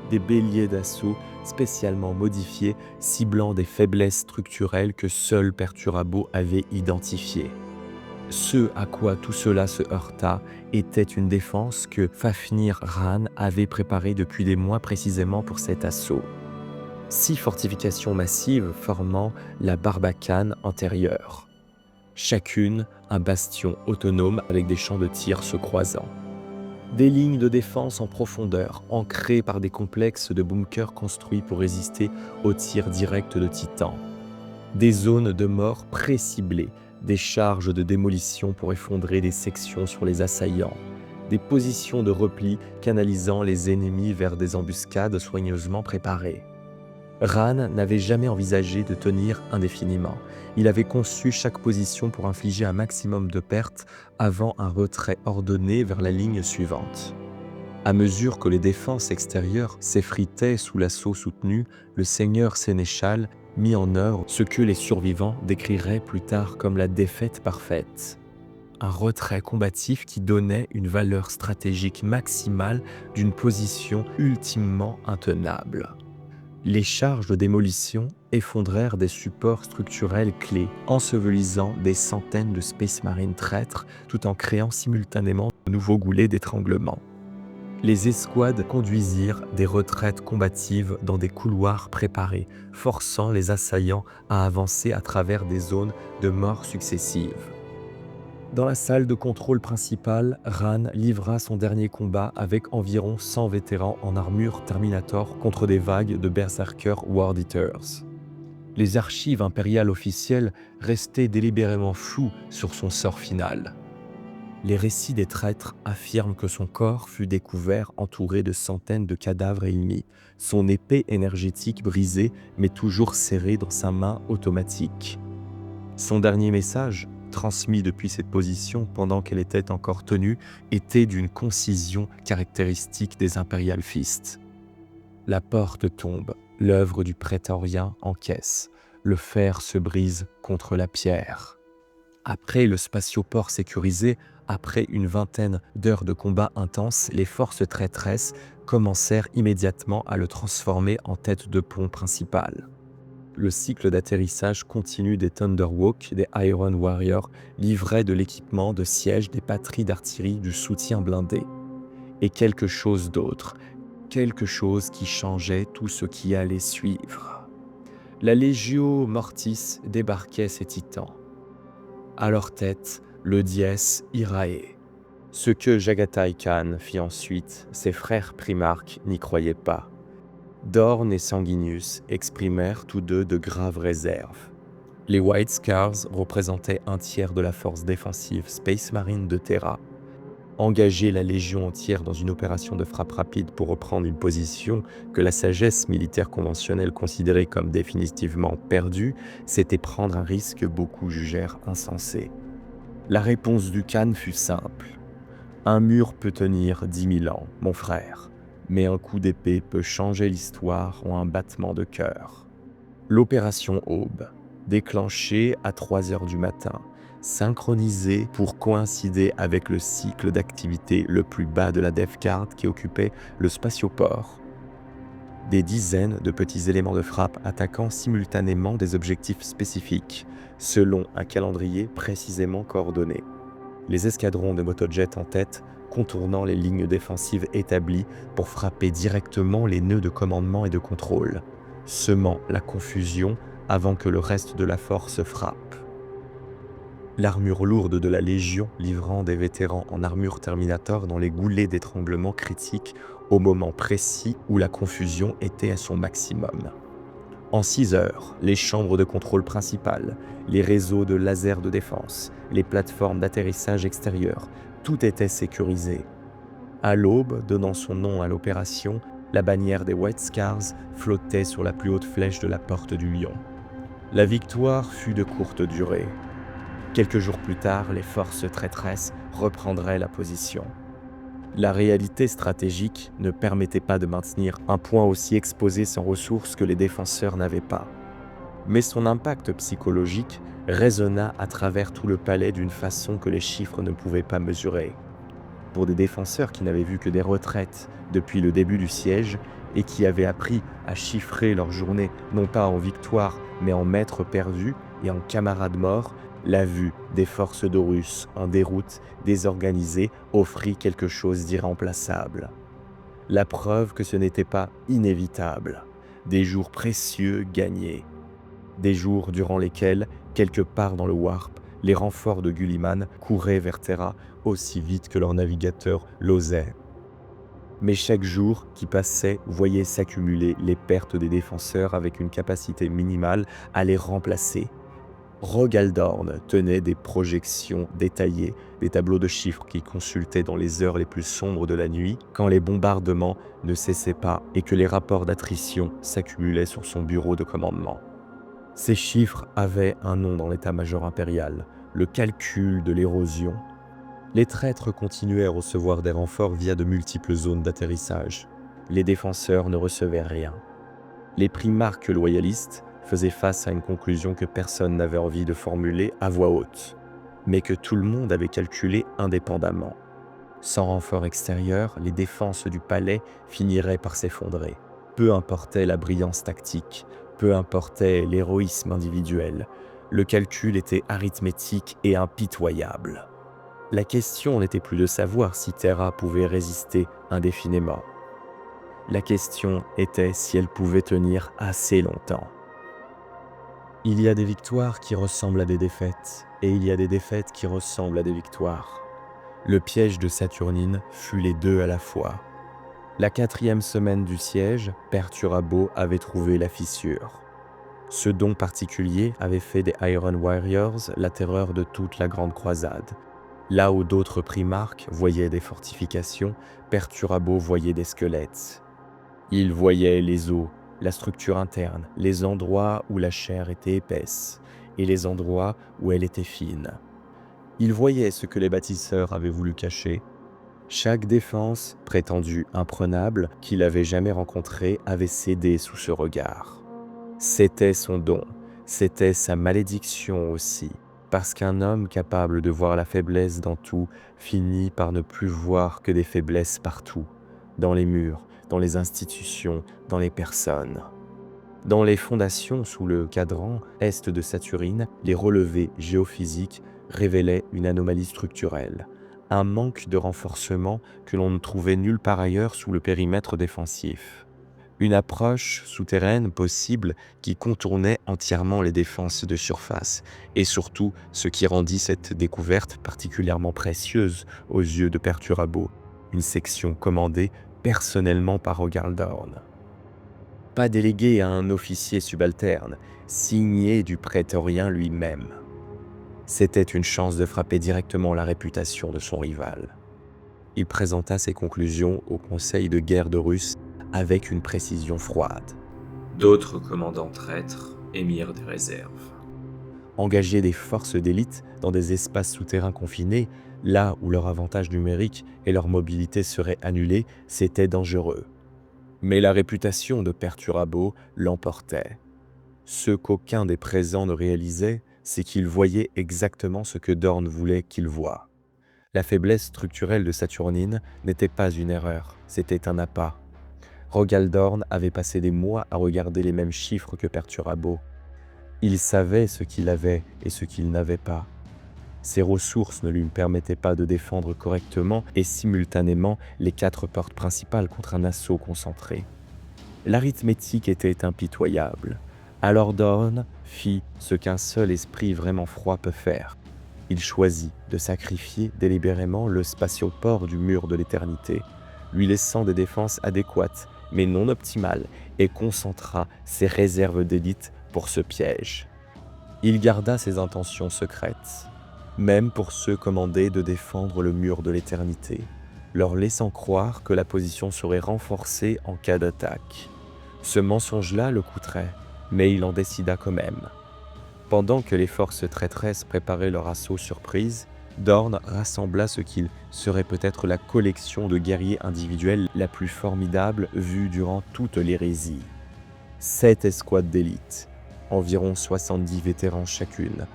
des béliers d'assaut spécialement modifiés ciblant des faiblesses structurelles que seul Perturabo avait identifiées. Ce à quoi tout cela se heurta était une défense que Fafnir Ran avait préparée depuis des mois précisément pour cet assaut. 6 fortifications massives formant la Barbacane antérieure. Chacune un bastion autonome avec des champs de tir se croisant. Des lignes de défense en profondeur, ancrées par des complexes de bunkers construits pour résister aux tirs directs de titans. Des zones de mort pré-ciblées, des charges de démolition pour effondrer des sections sur les assaillants, des positions de repli canalisant les ennemis vers des embuscades soigneusement préparées. Ran n'avait jamais envisagé de tenir indéfiniment. Il avait conçu chaque position pour infliger un maximum de pertes avant un retrait ordonné vers la ligne suivante. À mesure que les défenses extérieures s'effritaient sous l'assaut soutenu, le seigneur sénéchal mit en œuvre ce que les survivants décriraient plus tard comme la défaite parfaite. Un retrait combatif qui donnait une valeur stratégique maximale d'une position ultimement intenable. Les charges de démolition effondrèrent des supports structurels clés, ensevelissant des centaines de Space Marines traîtres tout en créant simultanément de nouveaux goulets d'étranglement. Les escouades conduisirent des retraites combatives dans des couloirs préparés, forçant les assaillants à avancer à travers des zones de mort successives. Dans la salle de contrôle principale, Ran livra son dernier combat avec environ 100 vétérans en armure Terminator contre des vagues de berserkers World Eaters. Les archives impériales officielles restaient délibérément floues sur son sort final. Les récits des traîtres affirment que son corps fut découvert entouré de centaines de cadavres ennemis, son épée énergétique brisée mais toujours serrée dans sa main automatique. Son dernier message, transmis depuis cette position pendant qu'elle était encore tenue, était d'une concision caractéristique des Imperial Fists. La porte tombe, l'œuvre du prétorien encaisse, le fer se brise contre la pierre. Après le spatioport sécurisé, après une vingtaine d'heures de combat intense, les forces traîtresses commencèrent immédiatement à le transformer en tête de pont principale. Le cycle d'atterrissage continu des Thunderhawk, des Iron Warriors, livrait de l'équipement de siège, des batteries d'artillerie, du soutien blindé. Et quelque chose d'autre, quelque chose qui changeait tout ce qui allait suivre. La Legio Mortis débarquait ses titans. À leur tête, le Dies Irae. Ce que Jaghatai Khan fit ensuite, ses frères primarques n'y croyaient pas. Dorn et Sanguinius exprimèrent tous deux de graves réserves. Les White Scars représentaient un tiers de la force défensive Space Marine de Terra. Engager la Légion entière dans une opération de frappe rapide pour reprendre une position que la sagesse militaire conventionnelle considérait comme définitivement perdue, c'était prendre un risque que beaucoup jugèrent insensé. La réponse du Khan fut simple. Un mur peut tenir 10 000 ans, mon frère. Mais un coup d'épée peut changer l'histoire en un battement de cœur. L'opération Aube, déclenchée à 3 heures du matin, synchronisée pour coïncider avec le cycle d'activité le plus bas de la Death Guard qui occupait le spatioport. Des dizaines de petits éléments de frappe attaquant simultanément des objectifs spécifiques, selon un calendrier précisément coordonné. Les escadrons de motojets en tête contournant les lignes défensives établies pour frapper directement les nœuds de commandement et de contrôle, semant la confusion avant que le reste de la force frappe. L'armure lourde de la Légion livrant des vétérans en armure Terminator dans les goulets d'étranglement critiques au moment précis où la confusion était à son maximum. En 6 heures, les chambres de contrôle principales, les réseaux de lasers de défense, les plateformes d'atterrissage extérieur, tout était sécurisé. À l'aube, donnant son nom à l'opération, la bannière des White Scars flottait sur la plus haute flèche de la porte du Lion. La victoire fut de courte durée. Quelques jours plus tard, les forces traîtresses reprendraient la position. La réalité stratégique ne permettait pas de maintenir un point aussi exposé sans ressources que les défenseurs n'avaient pas. Mais son impact psychologique résonna à travers tout le palais d'une façon que les chiffres ne pouvaient pas mesurer. Pour des défenseurs qui n'avaient vu que des retraites depuis le début du siège et qui avaient appris à chiffrer leur journée non pas en victoire mais en maîtres perdus et en camarades morts, la vue des forces d'Horus en déroute désorganisée offrit quelque chose d'irremplaçable. La preuve que ce n'était pas inévitable. Des jours précieux gagnés. Des jours durant lesquels, quelque part dans le Warp, les renforts de Gulliman couraient vers Terra aussi vite que leur navigateur l'osait. Mais chaque jour qui passait voyait s'accumuler les pertes des défenseurs avec une capacité minimale à les remplacer. Rogaldorn tenait des projections détaillées, des tableaux de chiffres qu'il consultait dans les heures les plus sombres de la nuit, quand les bombardements ne cessaient pas et que les rapports d'attrition s'accumulaient sur son bureau de commandement. Ces chiffres avaient un nom dans l'état-major impérial, le calcul de l'érosion. Les traîtres continuaient à recevoir des renforts via de multiples zones d'atterrissage. Les défenseurs ne recevaient rien. Les primarques loyalistes faisaient face à une conclusion que personne n'avait envie de formuler à voix haute, mais que tout le monde avait calculé indépendamment. Sans renfort extérieur, les défenses du palais finiraient par s'effondrer. Peu importait la brillance tactique, peu importait l'héroïsme individuel, le calcul était arithmétique et impitoyable. La question n'était plus de savoir si Terra pouvait résister indéfiniment. La question était si elle pouvait tenir assez longtemps. Il y a des victoires qui ressemblent à des défaites, et il y a des défaites qui ressemblent à des victoires. Le piège de Saturnine fut les deux à la fois. La 4e semaine du siège, Perturabo avait trouvé la fissure. Ce don particulier avait fait des Iron Warriors la terreur de toute la Grande Croisade. Là où d'autres primarques voyaient des fortifications, Perturabo voyait des squelettes. Il voyait les os, la structure interne, les endroits où la chair était épaisse et les endroits où elle était fine. Il voyait ce que les bâtisseurs avaient voulu cacher. Chaque défense, prétendue imprenable, qu'il avait jamais rencontrée, avait cédé sous ce regard. C'était son don, c'était sa malédiction aussi, parce qu'un homme capable de voir la faiblesse dans tout finit par ne plus voir que des faiblesses partout, dans les murs, dans les institutions, dans les personnes. Dans les fondations sous le cadran est de Saturine, les relevés géophysiques révélaient une anomalie structurelle, un manque de renforcement que l'on ne trouvait nulle part ailleurs sous le périmètre défensif. Une approche souterraine possible qui contournait entièrement les défenses de surface, et surtout ce qui rendit cette découverte particulièrement précieuse aux yeux de Perturabo, une section commandée personnellement par Rogaldorn. Pas délégué à un officier subalterne, signé du prétorien lui-même. C'était une chance de frapper directement la réputation de son rival. Il présenta ses conclusions au conseil de guerre d'Horus avec une précision froide. D'autres commandants traîtres émirent des réserves. Engager des forces d'élite dans des espaces souterrains confinés, là où leur avantage numérique et leur mobilité seraient annulés, c'était dangereux. Mais la réputation de Perturabo l'emportait. Ce qu'aucun des présents ne réalisait, c'est qu'il voyait exactement ce que Dorn voulait qu'il voie. La faiblesse structurelle de Saturnine n'était pas une erreur, c'était un appât. Rogaldorn avait passé des mois à regarder les mêmes chiffres que Perturabo. Il savait ce qu'il avait et ce qu'il n'avait pas. Ses ressources ne lui permettaient pas de défendre correctement et simultanément les 4 portes principales contre un assaut concentré. L'arithmétique était impitoyable. Alors Dorn fit ce qu'un seul esprit vraiment froid peut faire. Il choisit de sacrifier délibérément le spatioport du mur de l'éternité, lui laissant des défenses adéquates mais non optimale, et concentra ses réserves d'élite pour ce piège. Il garda ses intentions secrètes, même pour ceux commandés de défendre le mur de l'éternité, leur laissant croire que la position serait renforcée en cas d'attaque. Ce mensonge-là le coûterait, mais il en décida quand même. Pendant que les forces traîtresses préparaient leur assaut surprise, Dorn rassembla ce qu'il serait peut-être la collection de guerriers individuels la plus formidable vue durant toute l'hérésie. 7 escouades d'élite, environ 70 vétérans chacune,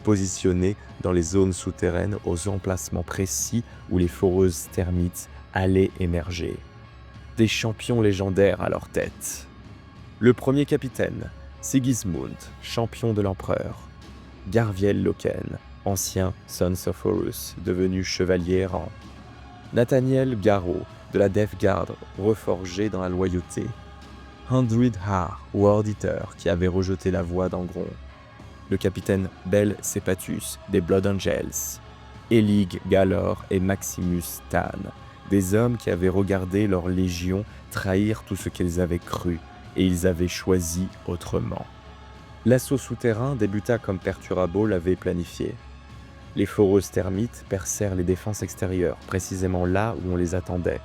positionnés dans les zones souterraines aux emplacements précis où les foreuses termites allaient émerger. Des champions légendaires à leur tête. Le premier capitaine, Sigismund, champion de l'empereur. Garviel Loken, ancien Sons of Horus, devenu chevalier errant. Nathaniel Garro, de la Death Guard, reforgé dans la loyauté. Handrid Har, World Eater, qui avait rejeté la voix d'Angron. Le capitaine Bel Sepatus, des Blood Angels. Elig Galor et Maximus Tan, des hommes qui avaient regardé leur légion trahir tout ce qu'ils avaient cru, et ils avaient choisi autrement. L'assaut souterrain débuta comme Perturabo l'avait planifié. Les foreuses termites percèrent les défenses extérieures, précisément là où on les attendait,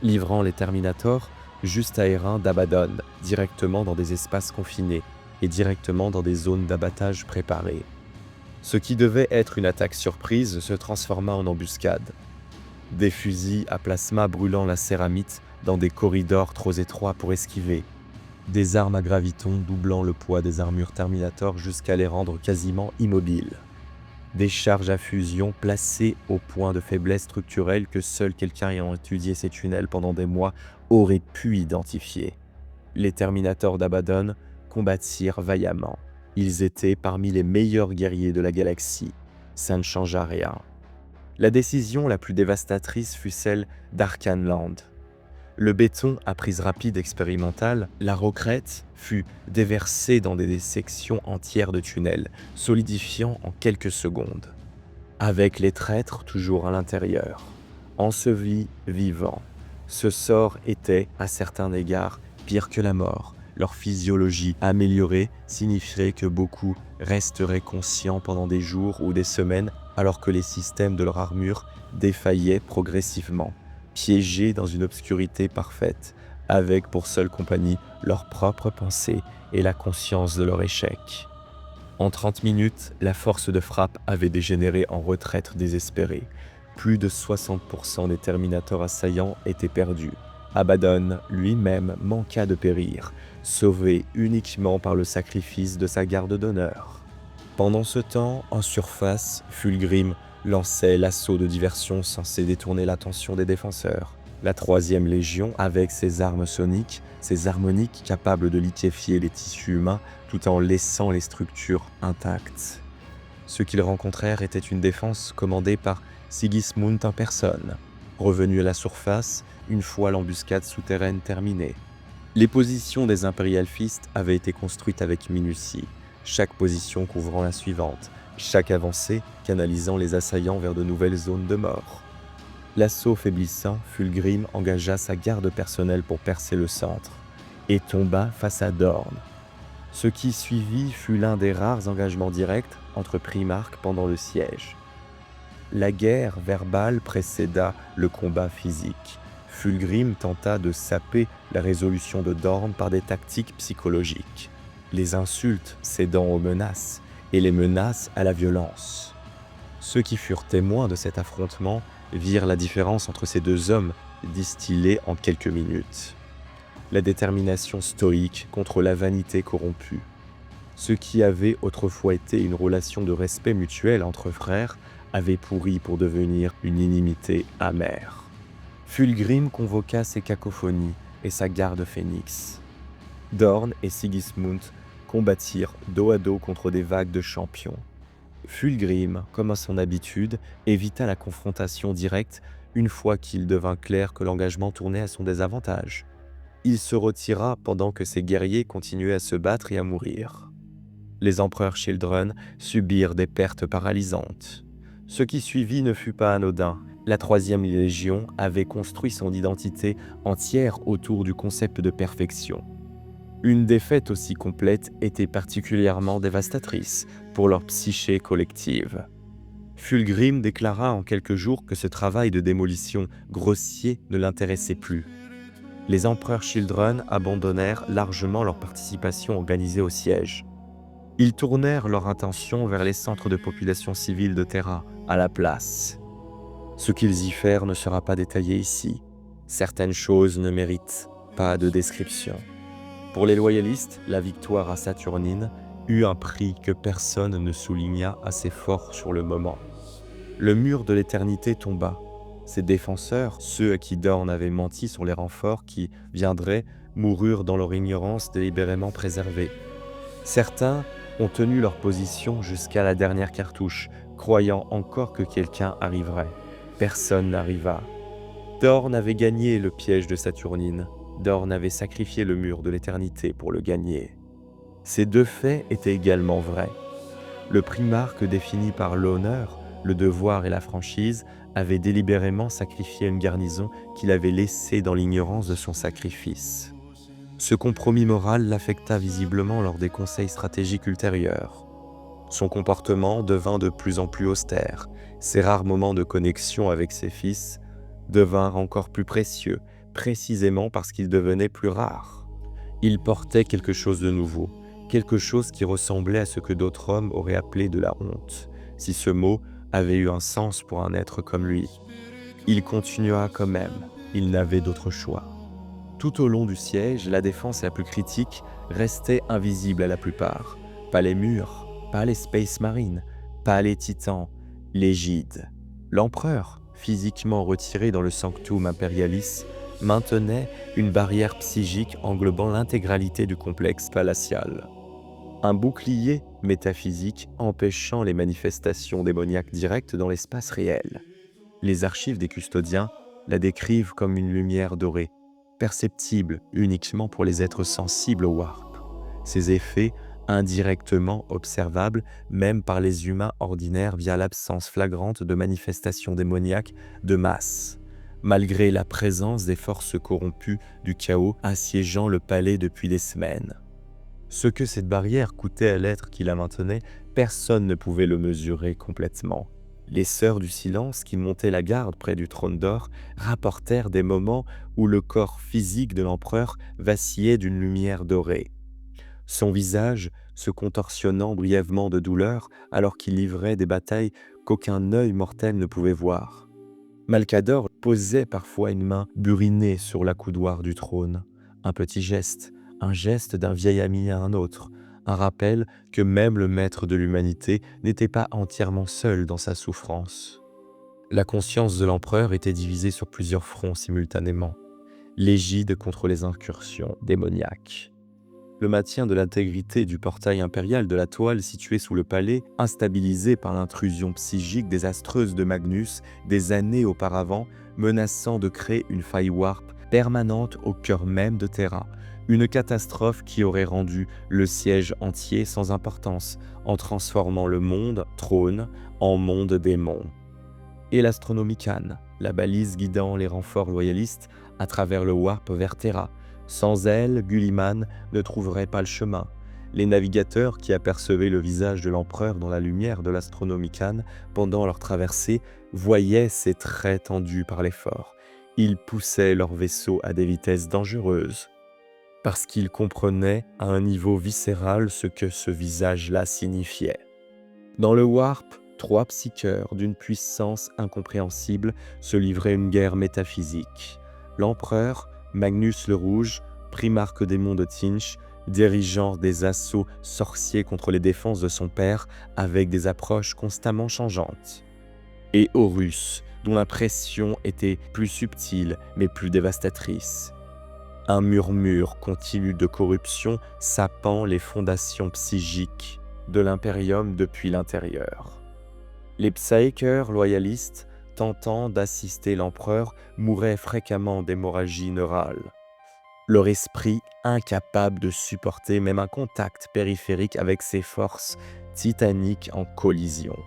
livrant les Terminators juste aériens d'Abaddon, directement dans des espaces confinés et directement dans des zones d'abattage préparées. Ce qui devait être une attaque surprise se transforma en embuscade. Des fusils à plasma brûlant la céramite dans des corridors trop étroits pour esquiver. Des armes à graviton doublant le poids des armures Terminator jusqu'à les rendre quasiment immobiles. Des charges à fusion placées au point de faiblesse structurelle que seul quelqu'un ayant étudié ces tunnels pendant des mois aurait pu identifier. Les Terminators d'Abaddon combattirent vaillamment. Ils étaient parmi les meilleurs guerriers de la galaxie. Ça ne changea rien. La décision la plus dévastatrice fut celle d'Arcanland. Le béton à prise rapide expérimentale, la Rocrette, fut déversé dans des sections entières de tunnels, solidifiant en quelques secondes. Avec les traîtres toujours à l'intérieur, ensevelis vivants. Ce sort était, à certains égards, pire que la mort. Leur physiologie améliorée signifierait que beaucoup resteraient conscients pendant des jours ou des semaines, alors que les systèmes de leur armure défaillaient progressivement, piégés dans une obscurité parfaite, avec pour seule compagnie leurs propres pensées et la conscience de leur échec. En 30 minutes, la force de frappe avait dégénéré en retraite désespérée. Plus de 60% des Terminators assaillants étaient perdus. Abaddon lui-même manqua de périr, sauvé uniquement par le sacrifice de sa garde d'honneur. Pendant ce temps, en surface, Fulgrim lançait l'assaut de diversion censé détourner l'attention des défenseurs. La 3e Légion, avec ses armes soniques, ses harmoniques capables de liquéfier les tissus humains tout en laissant les structures intactes. Ce qu'ils rencontrèrent était une défense commandée par Sigismund en personne, revenu à la surface une fois l'embuscade souterraine terminée. Les positions des Imperial Fist avaient été construites avec minutie, chaque position couvrant la suivante, chaque avancée canalisant les assaillants vers de nouvelles zones de mort. L'assaut faiblissant, Fulgrim engagea sa garde personnelle pour percer le centre, et tomba face à Dorn. Ce qui suivit fut l'un des rares engagements directs entre Primarques pendant le siège. La guerre verbale précéda le combat physique. Fulgrim tenta de saper la résolution de Dorn par des tactiques psychologiques, les insultes cédant aux menaces et les menaces à la violence. Ceux qui furent témoins de cet affrontement virent la différence entre ces deux hommes distillée en quelques minutes. La détermination stoïque contre la vanité corrompue. Ce qui avait autrefois été une relation de respect mutuel entre frères avait pourri pour devenir une inimité amère. Fulgrim convoqua ses cacophonies et sa garde phénix. Dorn et Sigismund combattirent dos à dos contre des vagues de champions. Fulgrim, comme à son habitude, évita la confrontation directe une fois qu'il devint clair que l'engagement tournait à son désavantage. Il se retira pendant que ses guerriers continuaient à se battre et à mourir. Les empereurs Children subirent des pertes paralysantes. Ce qui suivit ne fut pas anodin, La troisième légion avait construit son identité entière autour du concept de perfection. Une défaite aussi complète était particulièrement dévastatrice pour leur psyché collective. Fulgrim déclara en quelques jours que ce travail de démolition grossier ne l'intéressait plus. Les empereurs Children abandonnèrent largement leur participation organisée au siège. Ils tournèrent leur attention vers les centres de population civile de Terra, à la place. Ce qu'ils y firent ne sera pas détaillé ici. Certaines choses ne méritent pas de description. Pour les loyalistes, la victoire à Saturnine eut un prix que personne ne souligna assez fort sur le moment. Le mur de l'éternité tomba. Ses défenseurs, ceux à qui Dorn avait menti sur les renforts qui viendraient, moururent dans leur ignorance délibérément préservée. Certains ont tenu leur position jusqu'à la dernière cartouche, croyant encore que quelqu'un arriverait. Personne n'arriva. Dorn avait gagné le piège de Saturnine. Dorn avait sacrifié le mur de l'éternité pour le gagner. Ces deux faits étaient également vrais. Le primarque défini par l'honneur, le devoir et la franchise avait délibérément sacrifié une garnison qu'il avait laissée dans l'ignorance de son sacrifice. Ce compromis moral l'affecta visiblement lors des conseils stratégiques ultérieurs. Son comportement devint de plus en plus austère. Ses rares moments de connexion avec ses fils devinrent encore plus précieux, précisément parce qu'ils devenaient plus rares. Il portait quelque chose de nouveau, quelque chose qui ressemblait à ce que d'autres hommes auraient appelé de la honte, si ce mot avait eu un sens pour un être comme lui. Il continua quand même, il n'avait d'autre choix. Tout au long du siège, la défense la plus critique restait invisible à la plupart. Pas les murs, pas les Space Marines, pas les titans, l'égide. L'empereur, physiquement retiré dans le Sanctum Imperialis, maintenait une barrière psychique englobant l'intégralité du complexe palatial. Un bouclier métaphysique empêchant les manifestations démoniaques directes dans l'espace réel. Les archives des custodiens la décrivent comme une lumière dorée, perceptible uniquement pour les êtres sensibles au warp. Ces effets indirectement observables même par les humains ordinaires via l'absence flagrante de manifestations démoniaques de masse, malgré la présence des forces corrompues du chaos assiégeant le palais depuis des semaines. Ce que cette barrière coûtait à l'être qui la maintenait, personne ne pouvait le mesurer complètement. Les sœurs du silence qui montaient la garde près du trône d'or rapportèrent des moments où le corps physique de l'empereur vacillait d'une lumière dorée. Son visage se contorsionnant brièvement de douleur alors qu'il livrait des batailles qu'aucun œil mortel ne pouvait voir. Malcador posait parfois une main burinée sur l'accoudoir du trône. Un petit geste, un geste d'un vieil ami à un autre, un rappel que même le maître de l'humanité n'était pas entièrement seul dans sa souffrance. La conscience de l'empereur était divisée sur plusieurs fronts simultanément. L'égide contre les incursions démoniaques. Le maintien de l'intégrité du portail impérial de la toile situé sous le palais, instabilisé par l'intrusion psychique désastreuse de Magnus des années auparavant, menaçant de créer une faille warp permanente au cœur même de Terra, une catastrophe qui aurait rendu le siège entier sans importance, en transformant le monde trône en monde démon. Et l'Astronomicane, la balise guidant les renforts loyalistes à travers le warp vers Terra. Sans elle, Gulliman ne trouverait pas le chemin. Les navigateurs qui apercevaient le visage de l'empereur dans la lumière de l'Astronomicane pendant leur traversée voyaient ses traits tendus par l'effort. Ils poussaient leur vaisseau à des vitesses dangereuses, parce qu'ils comprenaient à un niveau viscéral ce que ce visage-là signifiait. Dans le warp, 3 psycheurs d'une puissance incompréhensible se livraient une guerre métaphysique. L'empereur, Magnus le Rouge, primarque des monts de Tynch, dirigeant des assauts sorciers contre les défenses de son père avec des approches constamment changeantes. Et Horus, dont la pression était plus subtile mais plus dévastatrice. Un murmure continu de corruption sapant les fondations psychiques de l'impérium depuis l'intérieur. Les psycheurs loyalistes, tentant d'assister l'empereur, mouraient fréquemment d'hémorragie neurale. Leur esprit incapable de supporter même un contact périphérique avec ces forces titaniques en collision.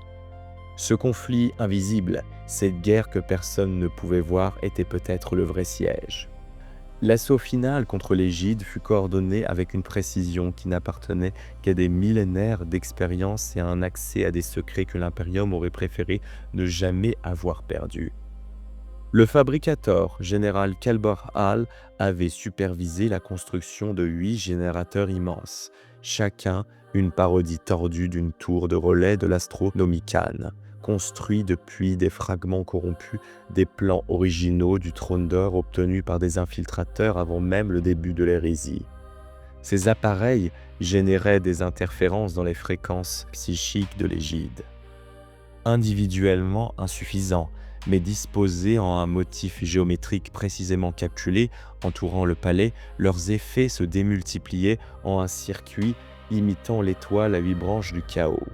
Ce conflit invisible, cette guerre que personne ne pouvait voir, était peut-être le vrai siège. L'assaut final contre les Gide fut coordonné avec une précision qui n'appartenait qu'à des millénaires d'expérience et à un accès à des secrets que l'Imperium aurait préféré ne jamais avoir perdus. Le fabricateur, général Kelbor Hall, avait supervisé la construction de 8 générateurs immenses, chacun une parodie tordue d'une tour de relais de l'Astronomicon, construit depuis des fragments corrompus des plans originaux du Trône d'Or obtenus par des infiltrateurs avant même le début de l'hérésie. Ces appareils généraient des interférences dans les fréquences psychiques de l'égide. Individuellement insuffisants, mais disposés en un motif géométrique précisément calculé entourant le palais, leurs effets se démultipliaient en un circuit imitant l'étoile à 8 branches du chaos.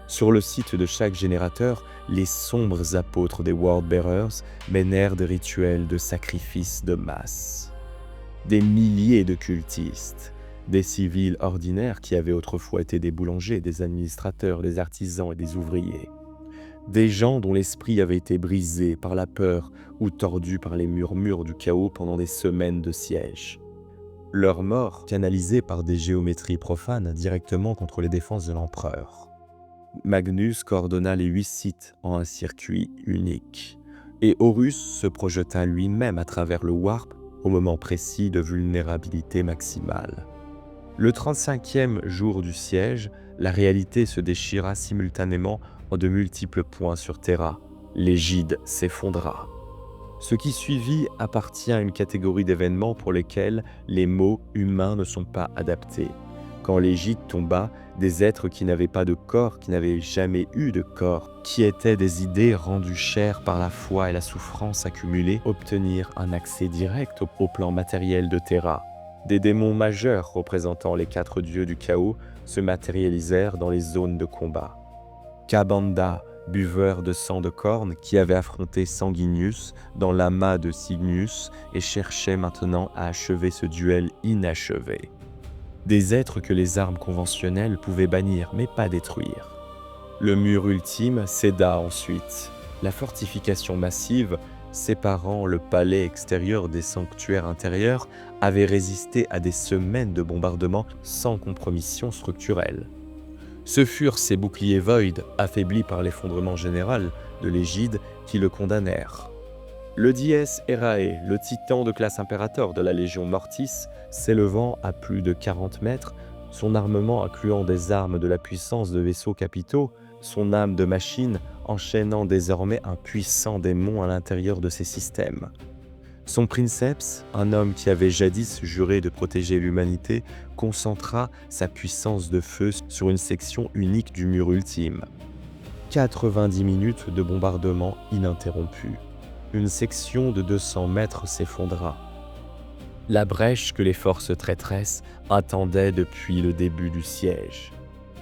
Sur le site de chaque générateur, les sombres apôtres des Worldbearers menèrent des rituels de sacrifice de masse. Des milliers de cultistes, des civils ordinaires qui avaient autrefois été des boulangers, des administrateurs, des artisans et des ouvriers. Des gens dont l'esprit avait été brisé par la peur ou tordu par les murmures du chaos pendant des semaines de siège. Leur mort canalisée par des géométries profanes directement contre les défenses de l'empereur. Magnus coordonna les 8 sites en un circuit unique, et Horus se projeta lui-même à travers le warp au moment précis de vulnérabilité maximale. Le 35e jour du siège, la réalité se déchira simultanément en de multiples points sur Terra. L'égide s'effondra. Ce qui suivit appartient à une catégorie d'événements pour lesquels les mots humains ne sont pas adaptés. Quand l'égide tomba, des êtres qui n'avaient pas de corps, qui n'avaient jamais eu de corps, qui étaient des idées rendues chères par la foi et la souffrance accumulée, obtenirent un accès direct au plan matériel de Terra. Des démons majeurs représentant les 4 dieux du chaos se matérialisèrent dans les zones de combat. Kabanda, buveur de sang de corne, qui avait affronté Sanguinius dans l'amas de Cygnus et cherchait maintenant à achever ce duel inachevé. Des êtres que les armes conventionnelles pouvaient bannir mais pas détruire. Le mur ultime céda ensuite. La fortification massive, séparant le palais extérieur des sanctuaires intérieurs, avait résisté à des semaines de bombardements sans compromission structurelle. Ce furent ces boucliers Void, affaiblis par l'effondrement général de l'égide, qui le condamnèrent. Le Dies Irae, le titan de classe impérator de la Légion Mortis, s'élevant à plus de 40 mètres, son armement incluant des armes de la puissance de vaisseaux capitaux, son âme de machine enchaînant désormais un puissant démon à l'intérieur de ses systèmes. Son princeps, un homme qui avait jadis juré de protéger l'humanité, concentra sa puissance de feu sur une section unique du mur ultime. 90 minutes de bombardement ininterrompu. Une section de 200 mètres s'effondra. La brèche que les forces traîtresses attendaient depuis le début du siège.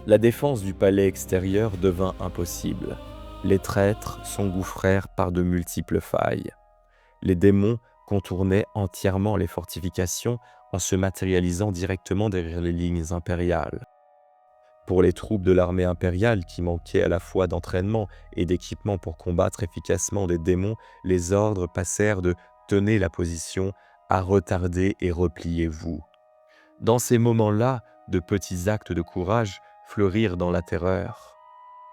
La défense du palais extérieur devint impossible. Les traîtres s'engouffrèrent par de multiples failles. Les démons contournaient entièrement les fortifications en se matérialisant directement derrière les lignes impériales. Pour les troupes de l'armée impériale qui manquaient à la fois d'entraînement et d'équipement pour combattre efficacement des démons, les ordres passèrent de « tenez la position » à « retarder et repliez-vous ». Dans ces moments-là, de petits actes de courage fleurirent dans la terreur.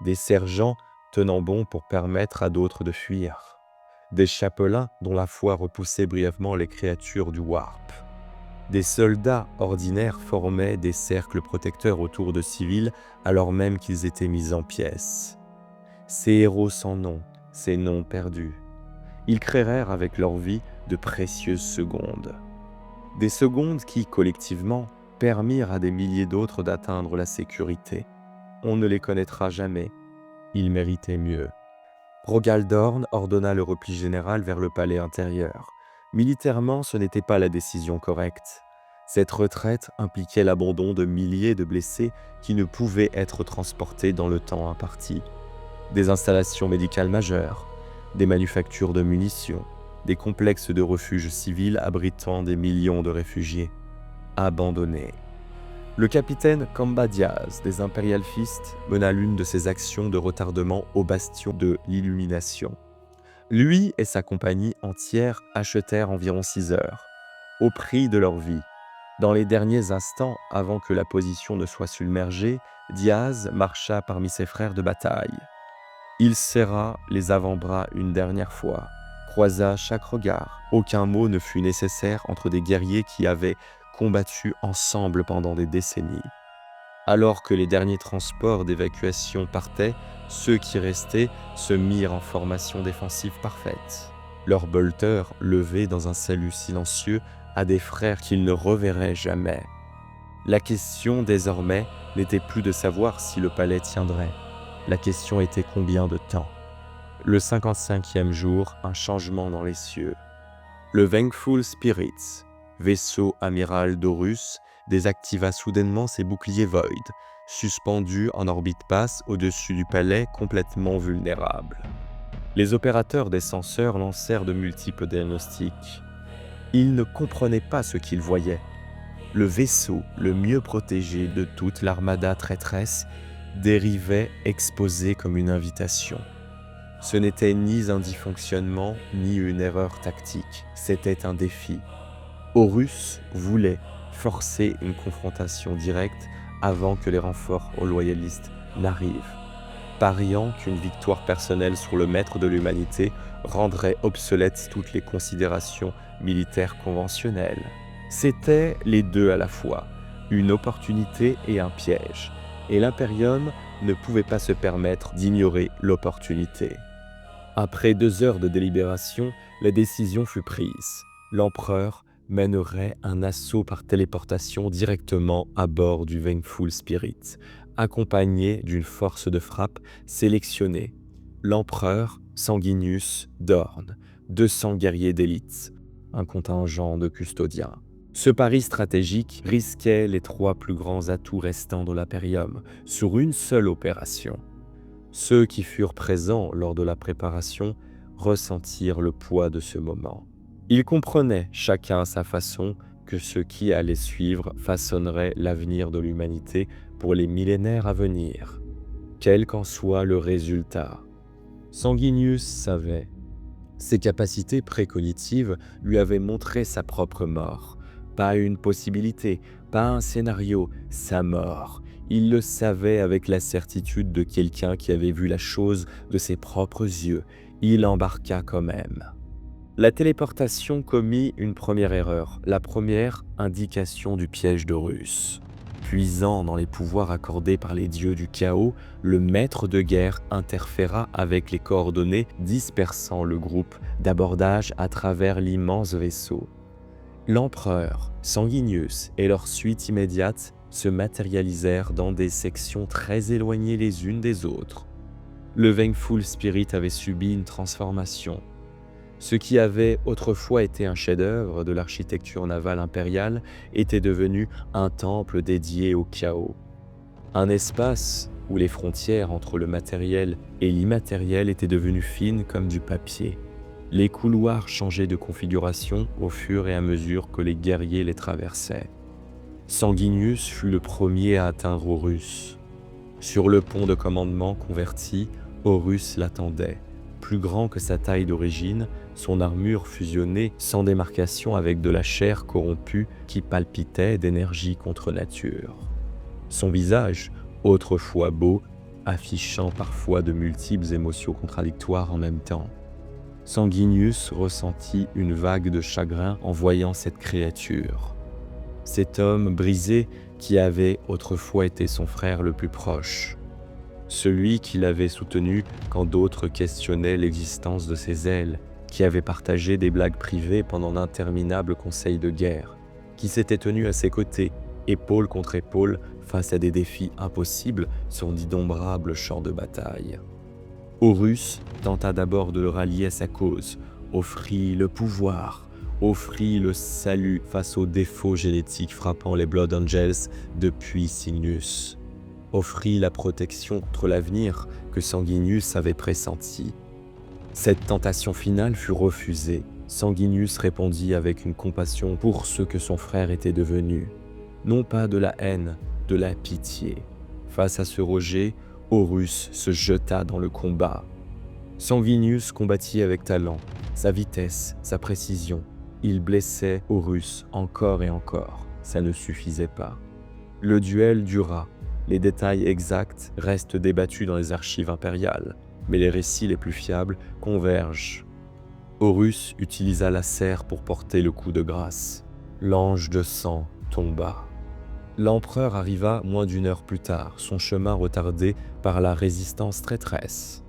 Des sergents tenant bon pour permettre à d'autres de fuir. Des chapelains dont la foi repoussait brièvement les créatures du Warp. Des soldats ordinaires formaient des cercles protecteurs autour de civils alors même qu'ils étaient mis en pièces. Ces héros sans nom, ces noms perdus. Ils créèrent avec leur vie de précieuses secondes. Des secondes qui, collectivement, permirent à des milliers d'autres d'atteindre la sécurité. On ne les connaîtra jamais. Ils méritaient mieux. Rogaldorn ordonna le repli général vers le palais intérieur. Militairement, ce n'était pas la décision correcte. Cette retraite impliquait l'abandon de milliers de blessés qui ne pouvaient être transportés dans le temps imparti. Des installations médicales majeures, des manufactures de munitions, des complexes de refuges civils abritant des millions de réfugiés. Abandonnés. Le capitaine Kamba Diaz des Imperial Fist mena l'une de ses actions de retardement au bastion de l'Illumination. Lui et sa compagnie entière achetèrent environ 6 heures, au prix de leur vie. Dans les derniers instants, avant que la position ne soit submergée, Diaz marcha parmi ses frères de bataille. Il serra les avant-bras une dernière fois, croisa chaque regard. Aucun mot ne fut nécessaire entre des guerriers qui avaient combattu ensemble pendant des décennies. Alors que les derniers transports d'évacuation partaient, ceux qui restaient se mirent en formation défensive parfaite. Leurs bolters levés dans un salut silencieux à des frères qu'ils ne reverraient jamais. La question désormais n'était plus de savoir si le palais tiendrait. La question était combien de temps. Le 55e jour, un changement dans les cieux. Le Vengeful Spirits, vaisseau amiral d'Horus, désactiva soudainement ses boucliers Void, suspendus en orbite basse au-dessus du palais complètement vulnérable. Les opérateurs des senseurs lancèrent de multiples diagnostics. Ils ne comprenaient pas ce qu'ils voyaient. Le vaisseau, le mieux protégé de toute l'armada traîtresse, dérivait exposé comme une invitation. Ce n'était ni un dysfonctionnement, ni une erreur tactique, c'était un défi. Horus voulait forcer une confrontation directe avant que les renforts aux loyalistes n'arrivent, pariant qu'une victoire personnelle sur le maître de l'humanité rendrait obsolètes toutes les considérations militaires conventionnelles. C'était les deux à la fois, une opportunité et un piège, et l'Imperium ne pouvait pas se permettre d'ignorer l'opportunité. Après 2 heures de délibération, la décision fut prise. L'empereur mènerait un assaut par téléportation directement à bord du Vengeful Spirit, accompagné d'une force de frappe sélectionnée. L'empereur Sanguinius Dorn, 200 guerriers d'élite, un contingent de custodiens. Ce pari stratégique risquait les 3 plus grands atouts restants de l'Imperium sur une seule opération. Ceux qui furent présents lors de la préparation ressentirent le poids de ce moment. Ils comprenaient, chacun à sa façon, que ce qui allait suivre façonnerait l'avenir de l'humanité pour les millénaires à venir, quel qu'en soit le résultat. Sanguinius savait. Ses capacités précognitives lui avaient montré sa propre mort. Pas une possibilité, pas un scénario, sa mort. Il le savait avec la certitude de quelqu'un qui avait vu la chose de ses propres yeux. Il embarqua quand même. La téléportation commit une première erreur, la première indication du piège d'Horus. Puisant dans les pouvoirs accordés par les dieux du chaos, le maître de guerre interféra avec les coordonnées dispersant le groupe d'abordage à travers l'immense vaisseau. L'empereur, Sanguinius et leur suite immédiate se matérialisèrent dans des sections très éloignées les unes des autres. Le Vengeful Spirit avait subi une transformation. Ce qui avait autrefois été un chef-d'œuvre de l'architecture navale impériale était devenu un temple dédié au chaos. Un espace où les frontières entre le matériel et l'immatériel étaient devenues fines comme du papier. Les couloirs changeaient de configuration au fur et à mesure que les guerriers les traversaient. Sanguinius fut le premier à atteindre Horus. Sur le pont de commandement converti, Horus l'attendait. Plus grand que sa taille d'origine, son armure fusionnait sans démarcation avec de la chair corrompue qui palpitait d'énergie contre nature. Son visage, autrefois beau, affichant parfois de multiples émotions contradictoires en même temps. Sanguinius ressentit une vague de chagrin en voyant cette créature. Cet homme brisé qui avait autrefois été son frère le plus proche. Celui qui l'avait soutenu quand d'autres questionnaient l'existence de ses ailes, qui avait partagé des blagues privées pendant d'interminables conseils de guerre, qui s'était tenu à ses côtés, épaule contre épaule, face à des défis impossibles sur d'innombrables champs de bataille. Horus tenta d'abord de le rallier à sa cause, offrit le pouvoir, offrit le salut face aux défauts génétiques frappant les Blood Angels depuis Cygnus, offrit la protection contre l'avenir que Sanguinius avait pressenti. Cette tentation finale fut refusée. Sanguinius répondit avec une compassion pour ce que son frère était devenu. non pas de la haine, de la pitié. Face à ce rejet, Horus se jeta dans le combat. Sanguinius combattit avec talent, sa vitesse, sa précision. Il blessait Horus encore et encore, ça ne suffisait pas. Le duel dura, les détails exacts restent débattus dans les archives impériales, mais les récits les plus fiables convergent. Horus utilisa la serre pour porter le coup de grâce. L'ange de sang tomba. L'empereur arriva moins d'une heure plus tard, son chemin retardé par la résistance traîtresse.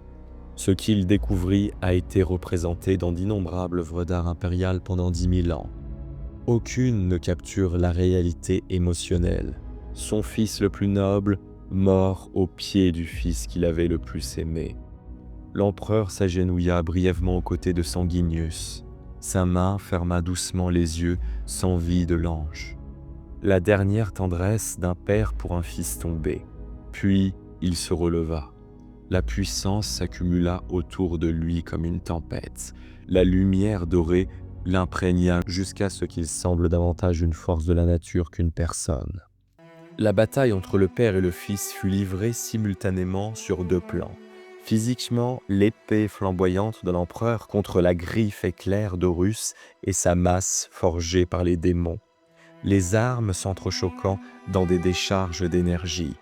Ce qu'il découvrit a été représenté dans d'innombrables œuvres d'art impériales pendant 10 000 ans. Aucune ne capture la réalité émotionnelle. Son fils le plus noble, mort aux pieds du fils qu'il avait le plus aimé. L'empereur s'agenouilla brièvement aux côtés de Sanguinius. Sa main ferma doucement les yeux sans vie de l'ange. La dernière tendresse d'un père pour un fils tombé. Puis il se releva. La puissance s'accumula autour de lui comme une tempête. La lumière dorée l'imprégna jusqu'à ce qu'il semble davantage une force de la nature qu'une personne. La bataille entre le père et le fils fut livrée simultanément sur 2 plans. Physiquement, l'épée flamboyante de l'empereur contre la griffe éclair d'Horus et sa masse forgée par les démons. Les armes s'entrechoquant dans des décharges d'énergie.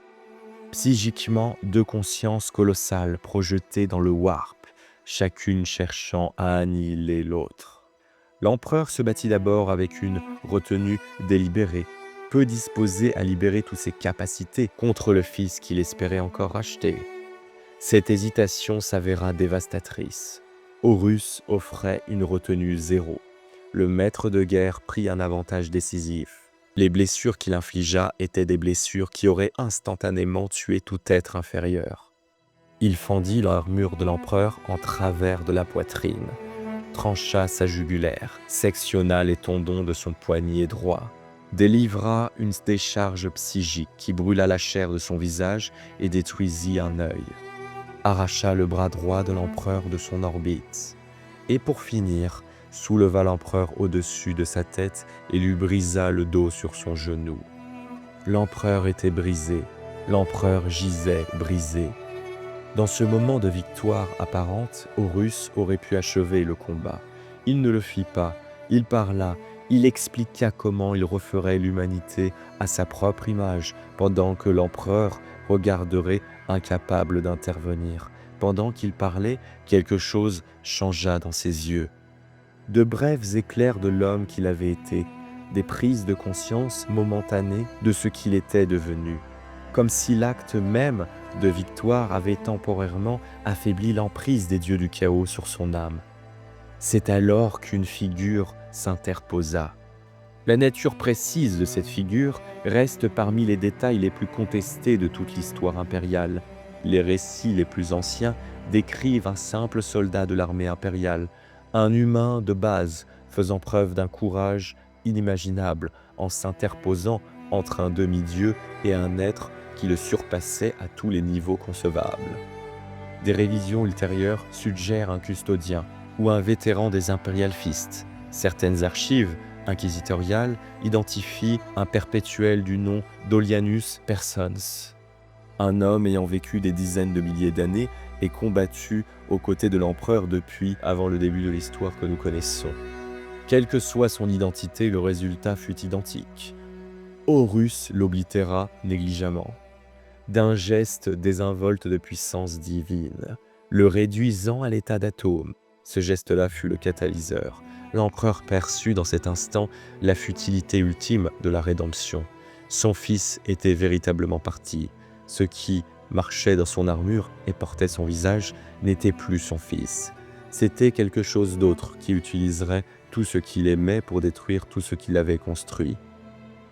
Psychiquement, 2 consciences colossales projetées dans le warp, chacune cherchant à annihiler l'autre. L'empereur se battit d'abord avec une retenue délibérée, peu disposé à libérer toutes ses capacités contre le fils qu'il espérait encore racheter. Cette hésitation s'avéra dévastatrice. Horus offrait une retenue zéro. Le maître de guerre prit un avantage décisif. Les blessures qu'il infligea étaient des blessures qui auraient instantanément tué tout être inférieur. Il fendit l'armure de l'empereur en travers de la poitrine, trancha sa jugulaire, sectionna les tendons de son poignet droit, délivra une décharge psychique qui brûla la chair de son visage et détruisit un œil, arracha le bras droit de l'empereur de son orbite, et pour finir, souleva l'empereur au-dessus de sa tête et lui brisa le dos sur son genou. L'empereur était brisé, l'empereur gisait brisé. Dans ce moment de victoire apparente, Horus aurait pu achever le combat. Il ne le fit pas, il parla, il expliqua comment il referait l'humanité à sa propre image, pendant que l'empereur regarderait incapable d'intervenir. Pendant qu'il parlait, quelque chose changea dans ses yeux. De brefs éclairs de l'homme qu'il avait été, des prises de conscience momentanées de ce qu'il était devenu, comme si l'acte même de victoire avait temporairement affaibli l'emprise des dieux du chaos sur son âme. C'est alors qu'une figure s'interposa. La nature précise de cette figure reste parmi les détails les plus contestés de toute l'histoire impériale. Les récits les plus anciens décrivent un simple soldat de l'armée impériale, un humain de base faisant preuve d'un courage inimaginable en s'interposant entre un demi-dieu et un être qui le surpassait à tous les niveaux concevables. Des révisions ultérieures suggèrent un custodien ou un vétéran des Imperial Fists. Certaines archives inquisitoriales identifient un perpétuel du nom d'Olianus Persons, un homme ayant vécu des dizaines de milliers d'années et combattu aux côtés de l'empereur depuis avant le début de l'histoire que nous connaissons. Quelle que soit son identité, le résultat fut identique. Horus l'oblitéra négligemment, d'un geste désinvolte de puissance divine, le réduisant à l'état d'atome. Ce geste-là fut le catalyseur. L'empereur perçut dans cet instant la futilité ultime de la rédemption. Son fils était véritablement parti. Ce qui marchait dans son armure et portait son visage n'était plus son fils. C'était quelque chose d'autre qui utiliserait tout ce qu'il aimait pour détruire tout ce qu'il avait construit.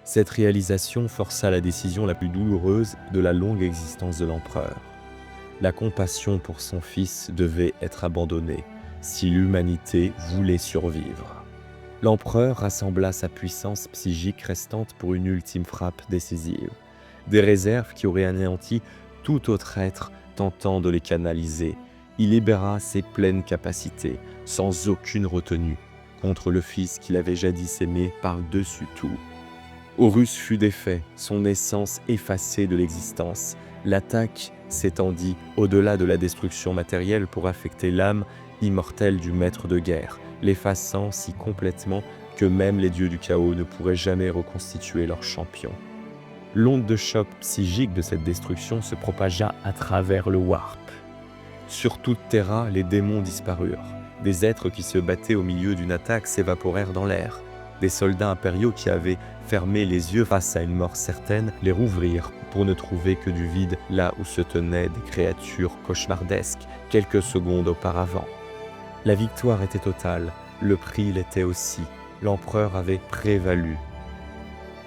Cette réalisation força la décision la plus douloureuse de la longue existence de l'empereur. La compassion pour son fils devait être abandonnée si l'humanité voulait survivre. L'empereur rassembla sa puissance psychique restante pour une ultime frappe décisive. Des réserves qui auraient anéanti tout autre être tentant de les canaliser. Il libéra ses pleines capacités, sans aucune retenue, contre le fils qu'il avait jadis aimé par-dessus tout. Horus fut défait, son essence effacée de l'existence. L'attaque s'étendit au-delà de la destruction matérielle pour affecter l'âme immortelle du maître de guerre, l'effaçant si complètement que même les dieux du chaos ne pourraient jamais reconstituer leur champion. L'onde de choc psychique de cette destruction se propagea à travers le Warp. Sur toute Terra, les démons disparurent. Des êtres qui se battaient au milieu d'une attaque s'évaporèrent dans l'air. Des soldats impériaux qui avaient fermé les yeux face à une mort certaine les rouvrirent pour ne trouver que du vide là où se tenaient des créatures cauchemardesques quelques secondes auparavant. La victoire était totale, le prix l'était aussi. L'empereur avait prévalu.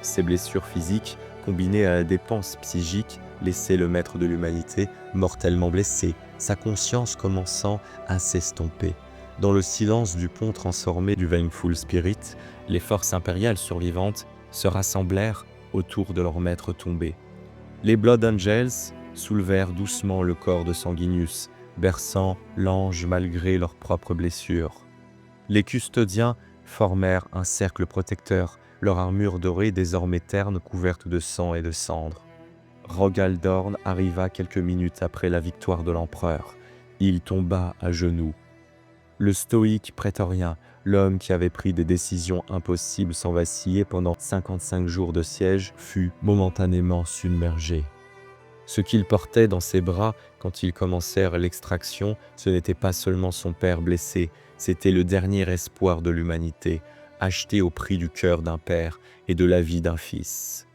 Ses blessures physiques, combinées à la dépense psychique, laissaient le maître de l'humanité mortellement blessé, sa conscience commençant à s'estomper. Dans le silence du pont transformé du Vengeful Spirit, les forces impériales survivantes se rassemblèrent autour de leur maître tombé. Les Blood Angels soulevèrent doucement le corps de Sanguinius, berçant l'ange malgré leurs propres blessures. Les custodiens formèrent un cercle protecteur, leur armure dorée désormais terne couverte de sang et de cendres. Rogaldorn arriva quelques minutes après la victoire de l'empereur. Il tomba à genoux. Le stoïque prétorien, l'homme qui avait pris des décisions impossibles sans vaciller pendant 55 jours de siège, fut momentanément submergé. Ce qu'il portait dans ses bras quand ils commencèrent l'extraction, ce n'était pas seulement son père blessé, c'était le dernier espoir de l'humanité, acheté au prix du cœur d'un père et de la vie d'un fils.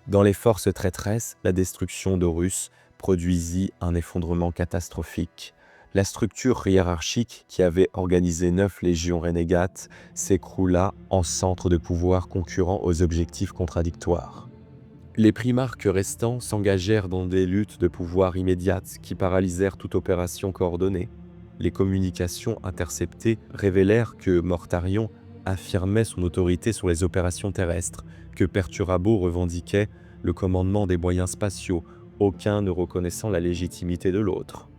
Dans les forces traîtresses, la destruction d'Horus produisit un effondrement catastrophique. La structure hiérarchique qui avait organisé 9 légions renégates s'écroula en centres de pouvoir concurrents aux objectifs contradictoires. Les primarques restants s'engagèrent dans des luttes de pouvoir immédiates qui paralysèrent toute opération coordonnée. Les communications interceptées révélèrent que Mortarion affirmait son autorité sur les opérations terrestres, que Perturabo revendiquait le commandement des moyens spatiaux, aucun ne reconnaissant la légitimité de l'autre.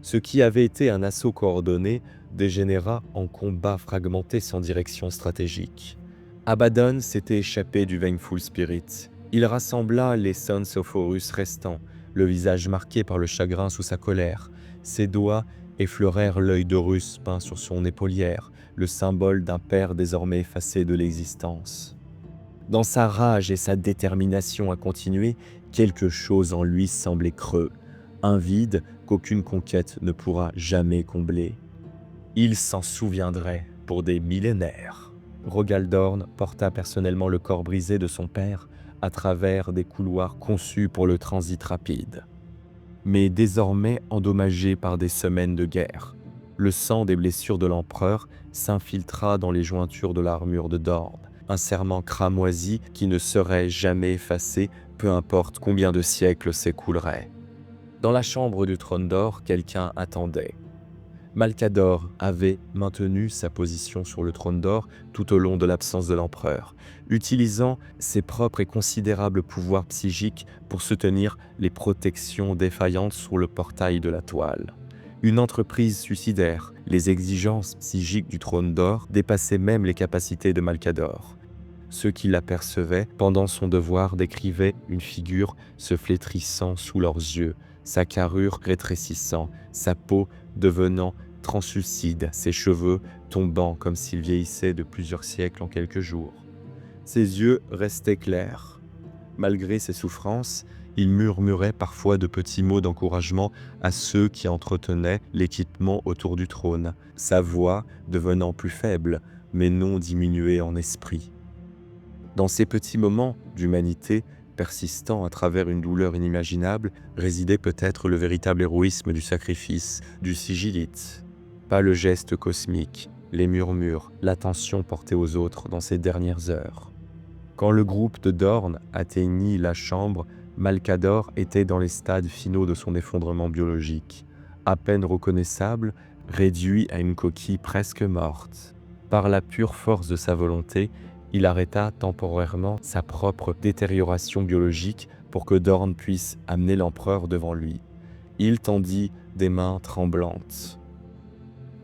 Ce qui avait été un assaut coordonné dégénéra en combat fragmenté sans direction stratégique. Abaddon s'était échappé du Vengeful Spirit. Il rassembla les Sons of Horus restants, le visage marqué par le chagrin sous sa colère. Ses doigts effleurèrent l'œil d'Horus peint sur son épaulière, le symbole d'un père désormais effacé de l'existence. Dans sa rage et sa détermination à continuer, quelque chose en lui semblait creux, un vide qu'aucune conquête ne pourra jamais combler. Il s'en souviendrait pour des millénaires. Rogaldorn porta personnellement le corps brisé de son père à travers des couloirs conçus pour le transit rapide. Mais désormais endommagé par des semaines de guerre, le sang des blessures de l'empereur s'infiltra dans les jointures de l'armure de Dorn, un serment cramoisi qui ne serait jamais effacé, peu importe combien de siècles s'écouleraient. Dans la chambre du trône d'or, quelqu'un attendait. Malcador avait maintenu sa position sur le trône d'or tout au long de l'absence de l'empereur, utilisant ses propres et considérables pouvoirs psychiques pour soutenir les protections défaillantes sur le portail de la toile. Une entreprise suicidaire, les exigences psychiques du trône d'or dépassaient même les capacités de Malcador. Ceux qui l'apercevaient pendant son devoir décrivaient une figure se flétrissant sous leurs yeux, sa carrure rétrécissant, sa peau devenant translucide, ses cheveux tombant comme s'il vieillissait de plusieurs siècles en quelques jours. Ses yeux restaient clairs. Malgré ses souffrances, il murmurait parfois de petits mots d'encouragement à ceux qui entretenaient l'équipement autour du trône, sa voix devenant plus faible, mais non diminuée en esprit. Dans ces petits moments d'humanité, persistant à travers une douleur inimaginable, résidait peut-être le véritable héroïsme du sacrifice, du sigillite. Pas le geste cosmique, les murmures, l'attention portée aux autres dans ces dernières heures. Quand le groupe de Dorn atteignit la chambre, Malcador était dans les stades finaux de son effondrement biologique, à peine reconnaissable, réduit à une coquille presque morte. Par la pure force de sa volonté, il arrêta temporairement sa propre détérioration biologique pour que Dorn puisse amener l'empereur devant lui. Il tendit des mains tremblantes.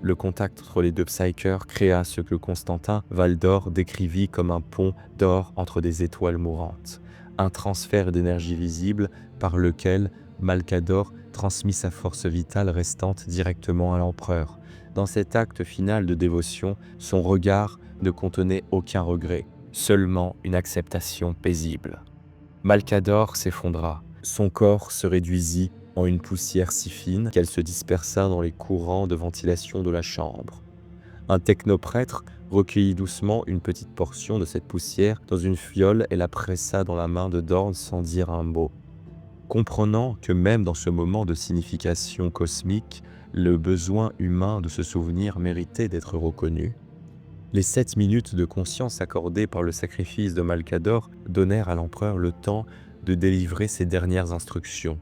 Le contact entre les deux psychers créa ce que Constantin Valdor décrivit comme un pont d'or entre des étoiles mourantes, un transfert d'énergie visible par lequel Malcador transmit sa force vitale restante directement à l'empereur. Dans cet acte final de dévotion, son regard ne contenait aucun regret, seulement une acceptation paisible. Malcador s'effondra, son corps se réduisit en une poussière si fine qu'elle se dispersa dans les courants de ventilation de la chambre. Un technoprêtre recueillit doucement une petite portion de cette poussière dans une fiole et la pressa dans la main de Dorn sans dire un mot. Comprenant que même dans ce moment de signification cosmique, le besoin humain de se souvenir méritait d'être reconnu, les 7 minutes de conscience accordées par le sacrifice de Malcador donnèrent à l'empereur le temps de délivrer ses dernières instructions.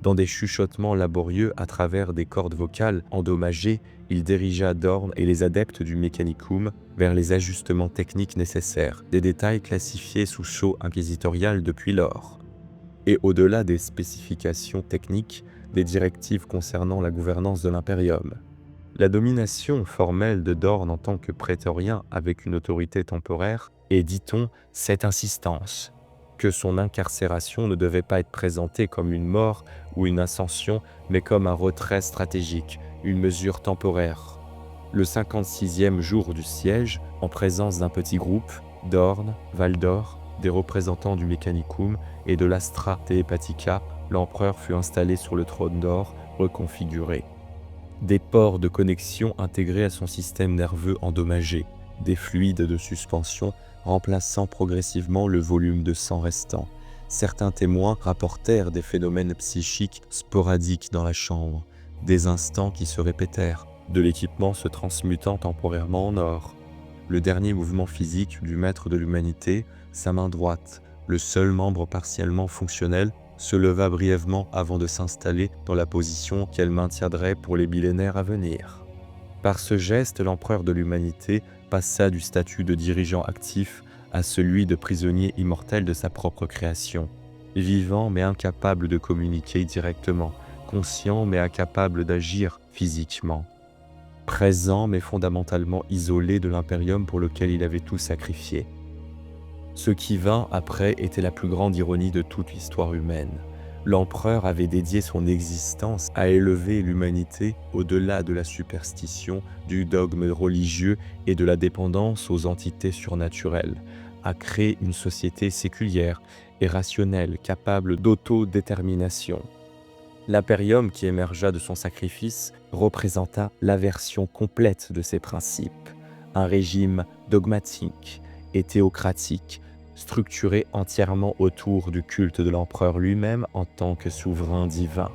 Dans des chuchotements laborieux à travers des cordes vocales endommagées, il dirigea Dorn et les adeptes du Mechanicum vers les ajustements techniques nécessaires, des détails classifiés sous sceau inquisitorial depuis lors. Et au-delà des spécifications techniques, des directives concernant la gouvernance de l'Imperium. La domination formelle de Dorn en tant que prétorien avec une autorité temporaire est, dit-on, cette insistance que son incarcération ne devait pas être présentée comme une mort ou une ascension, mais comme un retrait stratégique, une mesure temporaire. Le 56e jour du siège, en présence d'un petit groupe, Dorn, Valdor, des représentants du Mechanicum et de l'Astra Telepatica, l'empereur fut installé sur le trône d'or, reconfiguré. Des ports de connexion intégrés à son système nerveux endommagé, des fluides de suspension remplaçant progressivement le volume de sang restant. Certains témoins rapportèrent des phénomènes psychiques sporadiques dans la chambre, des instants qui se répétèrent, de l'équipement se transmutant temporairement en or. Le dernier mouvement physique du maître de l'humanité, sa main droite, le seul membre partiellement fonctionnel, se leva brièvement avant de s'installer dans la position qu'elle maintiendrait pour les millénaires à venir. Par ce geste, l'empereur de l'humanité passa du statut de dirigeant actif à celui de prisonnier immortel de sa propre création, vivant mais incapable de communiquer directement, conscient mais incapable d'agir physiquement, présent mais fondamentalement isolé de l'impérium pour lequel il avait tout sacrifié. Ce qui vint après était la plus grande ironie de toute l'histoire humaine. L'empereur avait dédié son existence à élever l'humanité au-delà de la superstition, du dogme religieux et de la dépendance aux entités surnaturelles, à créer une société séculière et rationnelle capable d'autodétermination. L'impérium qui émergea de son sacrifice représenta l'aversion complète de ses principes, un régime dogmatique et théocratique, structuré entièrement autour du culte de l'empereur lui-même en tant que souverain divin.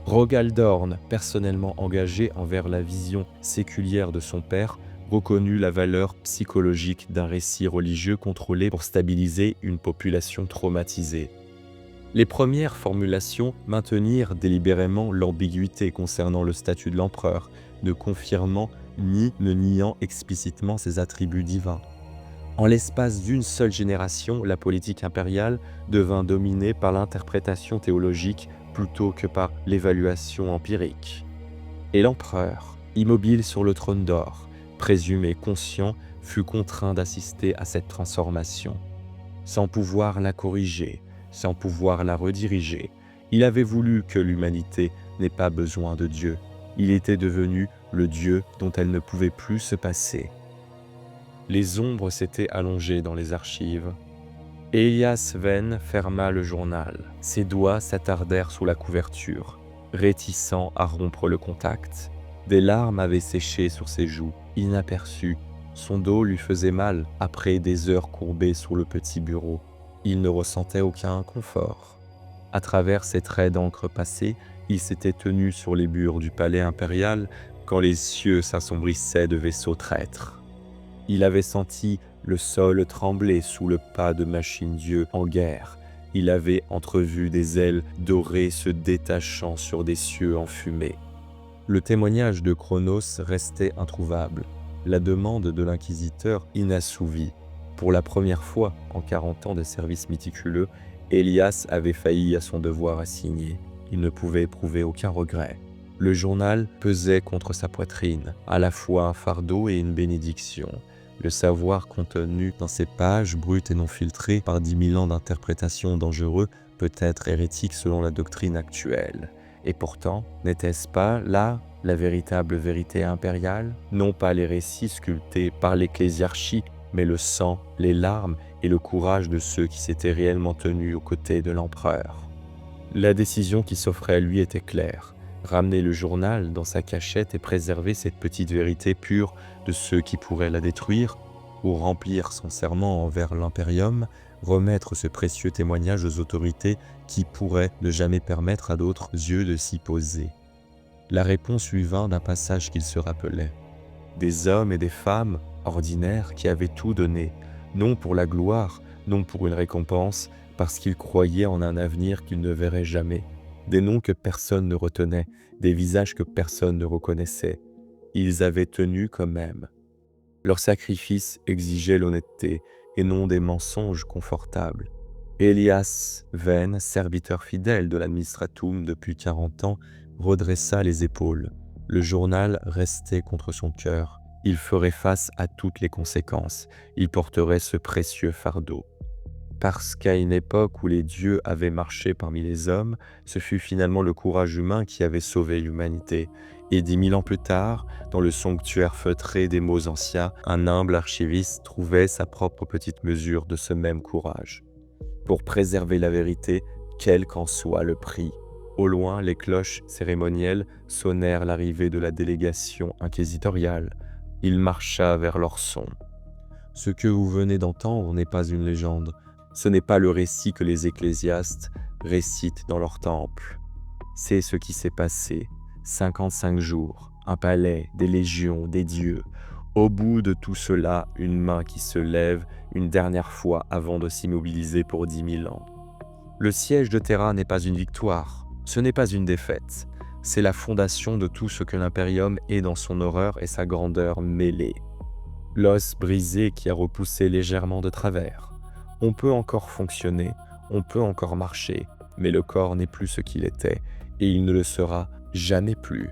Rogal Dorn, personnellement engagé envers la vision séculière de son père, reconnut la valeur psychologique d'un récit religieux contrôlé pour stabiliser une population traumatisée. Les premières formulations maintenirent délibérément l'ambiguïté concernant le statut de l'empereur, ne confirmant ni ne niant explicitement ses attributs divins. En l'espace d'une seule génération, la politique impériale devint dominée par l'interprétation théologique plutôt que par l'évaluation empirique. Et l'empereur, immobile sur le trône d'or, présumé conscient, fut contraint d'assister à cette transformation. Sans pouvoir la corriger, sans pouvoir la rediriger, il avait voulu que l'humanité n'ait pas besoin de Dieu. Il était devenu le Dieu dont elle ne pouvait plus se passer. Les ombres s'étaient allongées dans les archives. Elias Venn ferma le journal. Ses doigts s'attardèrent sous la couverture, réticents à rompre le contact. Des larmes avaient séché sur ses joues, inaperçues. Son dos lui faisait mal après des heures courbées sur le petit bureau. Il ne ressentait aucun inconfort. À travers ses traits d'encre passés, il s'était tenu sur les murs du palais impérial quand les cieux s'assombrissaient de vaisseaux traîtres. Il avait senti le sol trembler sous le pas de machines-dieux en guerre. Il avait entrevu des ailes dorées se détachant sur des cieux enfumés. Le témoignage de Chronos restait introuvable, la demande de l'inquisiteur inassouvie. Pour la première fois en 40 ans de service méticuleux, Elias avait failli à son devoir assigné. Il ne pouvait éprouver aucun regret. Le journal pesait contre sa poitrine, à la fois un fardeau et une bénédiction. Le savoir contenu dans ces pages, brutes et non filtrées par 10 000 ans d'interprétation dangereux, peut être hérétique selon la doctrine actuelle. Et pourtant, n'était-ce pas là la véritable vérité impériale? Non pas les récits sculptés par l'ecclésiarchie, mais le sang, les larmes et le courage de ceux qui s'étaient réellement tenus aux côtés de l'empereur. La décision qui s'offrait à lui était claire. Ramener le journal dans sa cachette et préserver cette petite vérité pure de ceux qui pourraient la détruire, ou remplir son serment envers l'impérium, remettre ce précieux témoignage aux autorités qui pourraient ne jamais permettre à d'autres yeux de s'y poser. La réponse lui vint d'un passage qu'il se rappelait. Des hommes et des femmes ordinaires qui avaient tout donné, non pour la gloire, non pour une récompense, parce qu'ils croyaient en un avenir qu'ils ne verraient jamais. Des noms que personne ne retenait, des visages que personne ne reconnaissait. Ils avaient tenu quand même. Leur sacrifice exigeait l'honnêteté et non des mensonges confortables. Elias Venn, serviteur fidèle de l'administratum depuis 40 ans, redressa les épaules. Le journal restait contre son cœur. Il ferait face à toutes les conséquences. Il porterait ce précieux fardeau. Parce qu'à une époque où les dieux avaient marché parmi les hommes, ce fut finalement le courage humain qui avait sauvé l'humanité. Et 10 000 ans plus tard, dans le sanctuaire feutré des mots anciens, un humble archiviste trouvait sa propre petite mesure de ce même courage. Pour préserver la vérité, quel qu'en soit le prix. Au loin, les cloches cérémonielles sonnèrent l'arrivée de la délégation inquisitoriale. Il marcha vers leur son. Ce que vous venez d'entendre n'est pas une légende. Ce n'est pas le récit que les ecclésiastes récitent dans leur temple. C'est ce qui s'est passé. 55 jours, un palais, des légions, des dieux. Au bout de tout cela, une main qui se lève une dernière fois avant de s'immobiliser pour 10 000 ans. Le siège de Terra n'est pas une victoire, ce n'est pas une défaite. C'est la fondation de tout ce que l'impérium est dans son horreur et sa grandeur mêlée. L'os brisé qui a repoussé légèrement de travers. On peut encore fonctionner, on peut encore marcher, mais le corps n'est plus ce qu'il était, et il ne le sera jamais plus.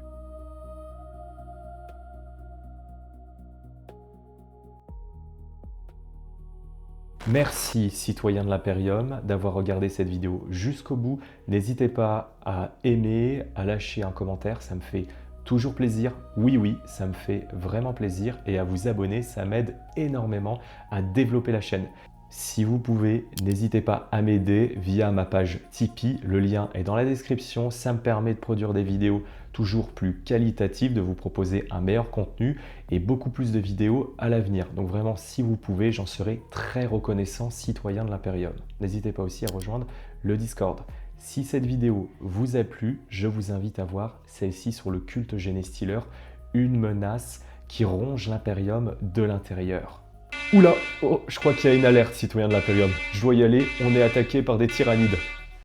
Merci, citoyens de l'Impérium, d'avoir regardé cette vidéo jusqu'au bout. N'hésitez pas à aimer, à lâcher un commentaire, ça me fait toujours plaisir. Oui, ça me fait vraiment plaisir. Et à vous abonner, ça m'aide énormément à développer la chaîne. Si vous pouvez, n'hésitez pas à m'aider via ma page Tipeee. Le lien est dans la description. Ça me permet de produire des vidéos toujours plus qualitatives, de vous proposer un meilleur contenu et beaucoup plus de vidéos à l'avenir. Donc vraiment, si vous pouvez, j'en serai très reconnaissant, citoyen de l'Impérium. N'hésitez pas aussi à rejoindre le Discord. Si cette vidéo vous a plu, je vous invite à voir celle-ci sur le culte Genestealer, une menace qui ronge l'Impérium de l'intérieur. Oula, oh, je crois qu'il y a une alerte, citoyen de l'Impérium. Je dois y aller, on est attaqué par des tyrannides.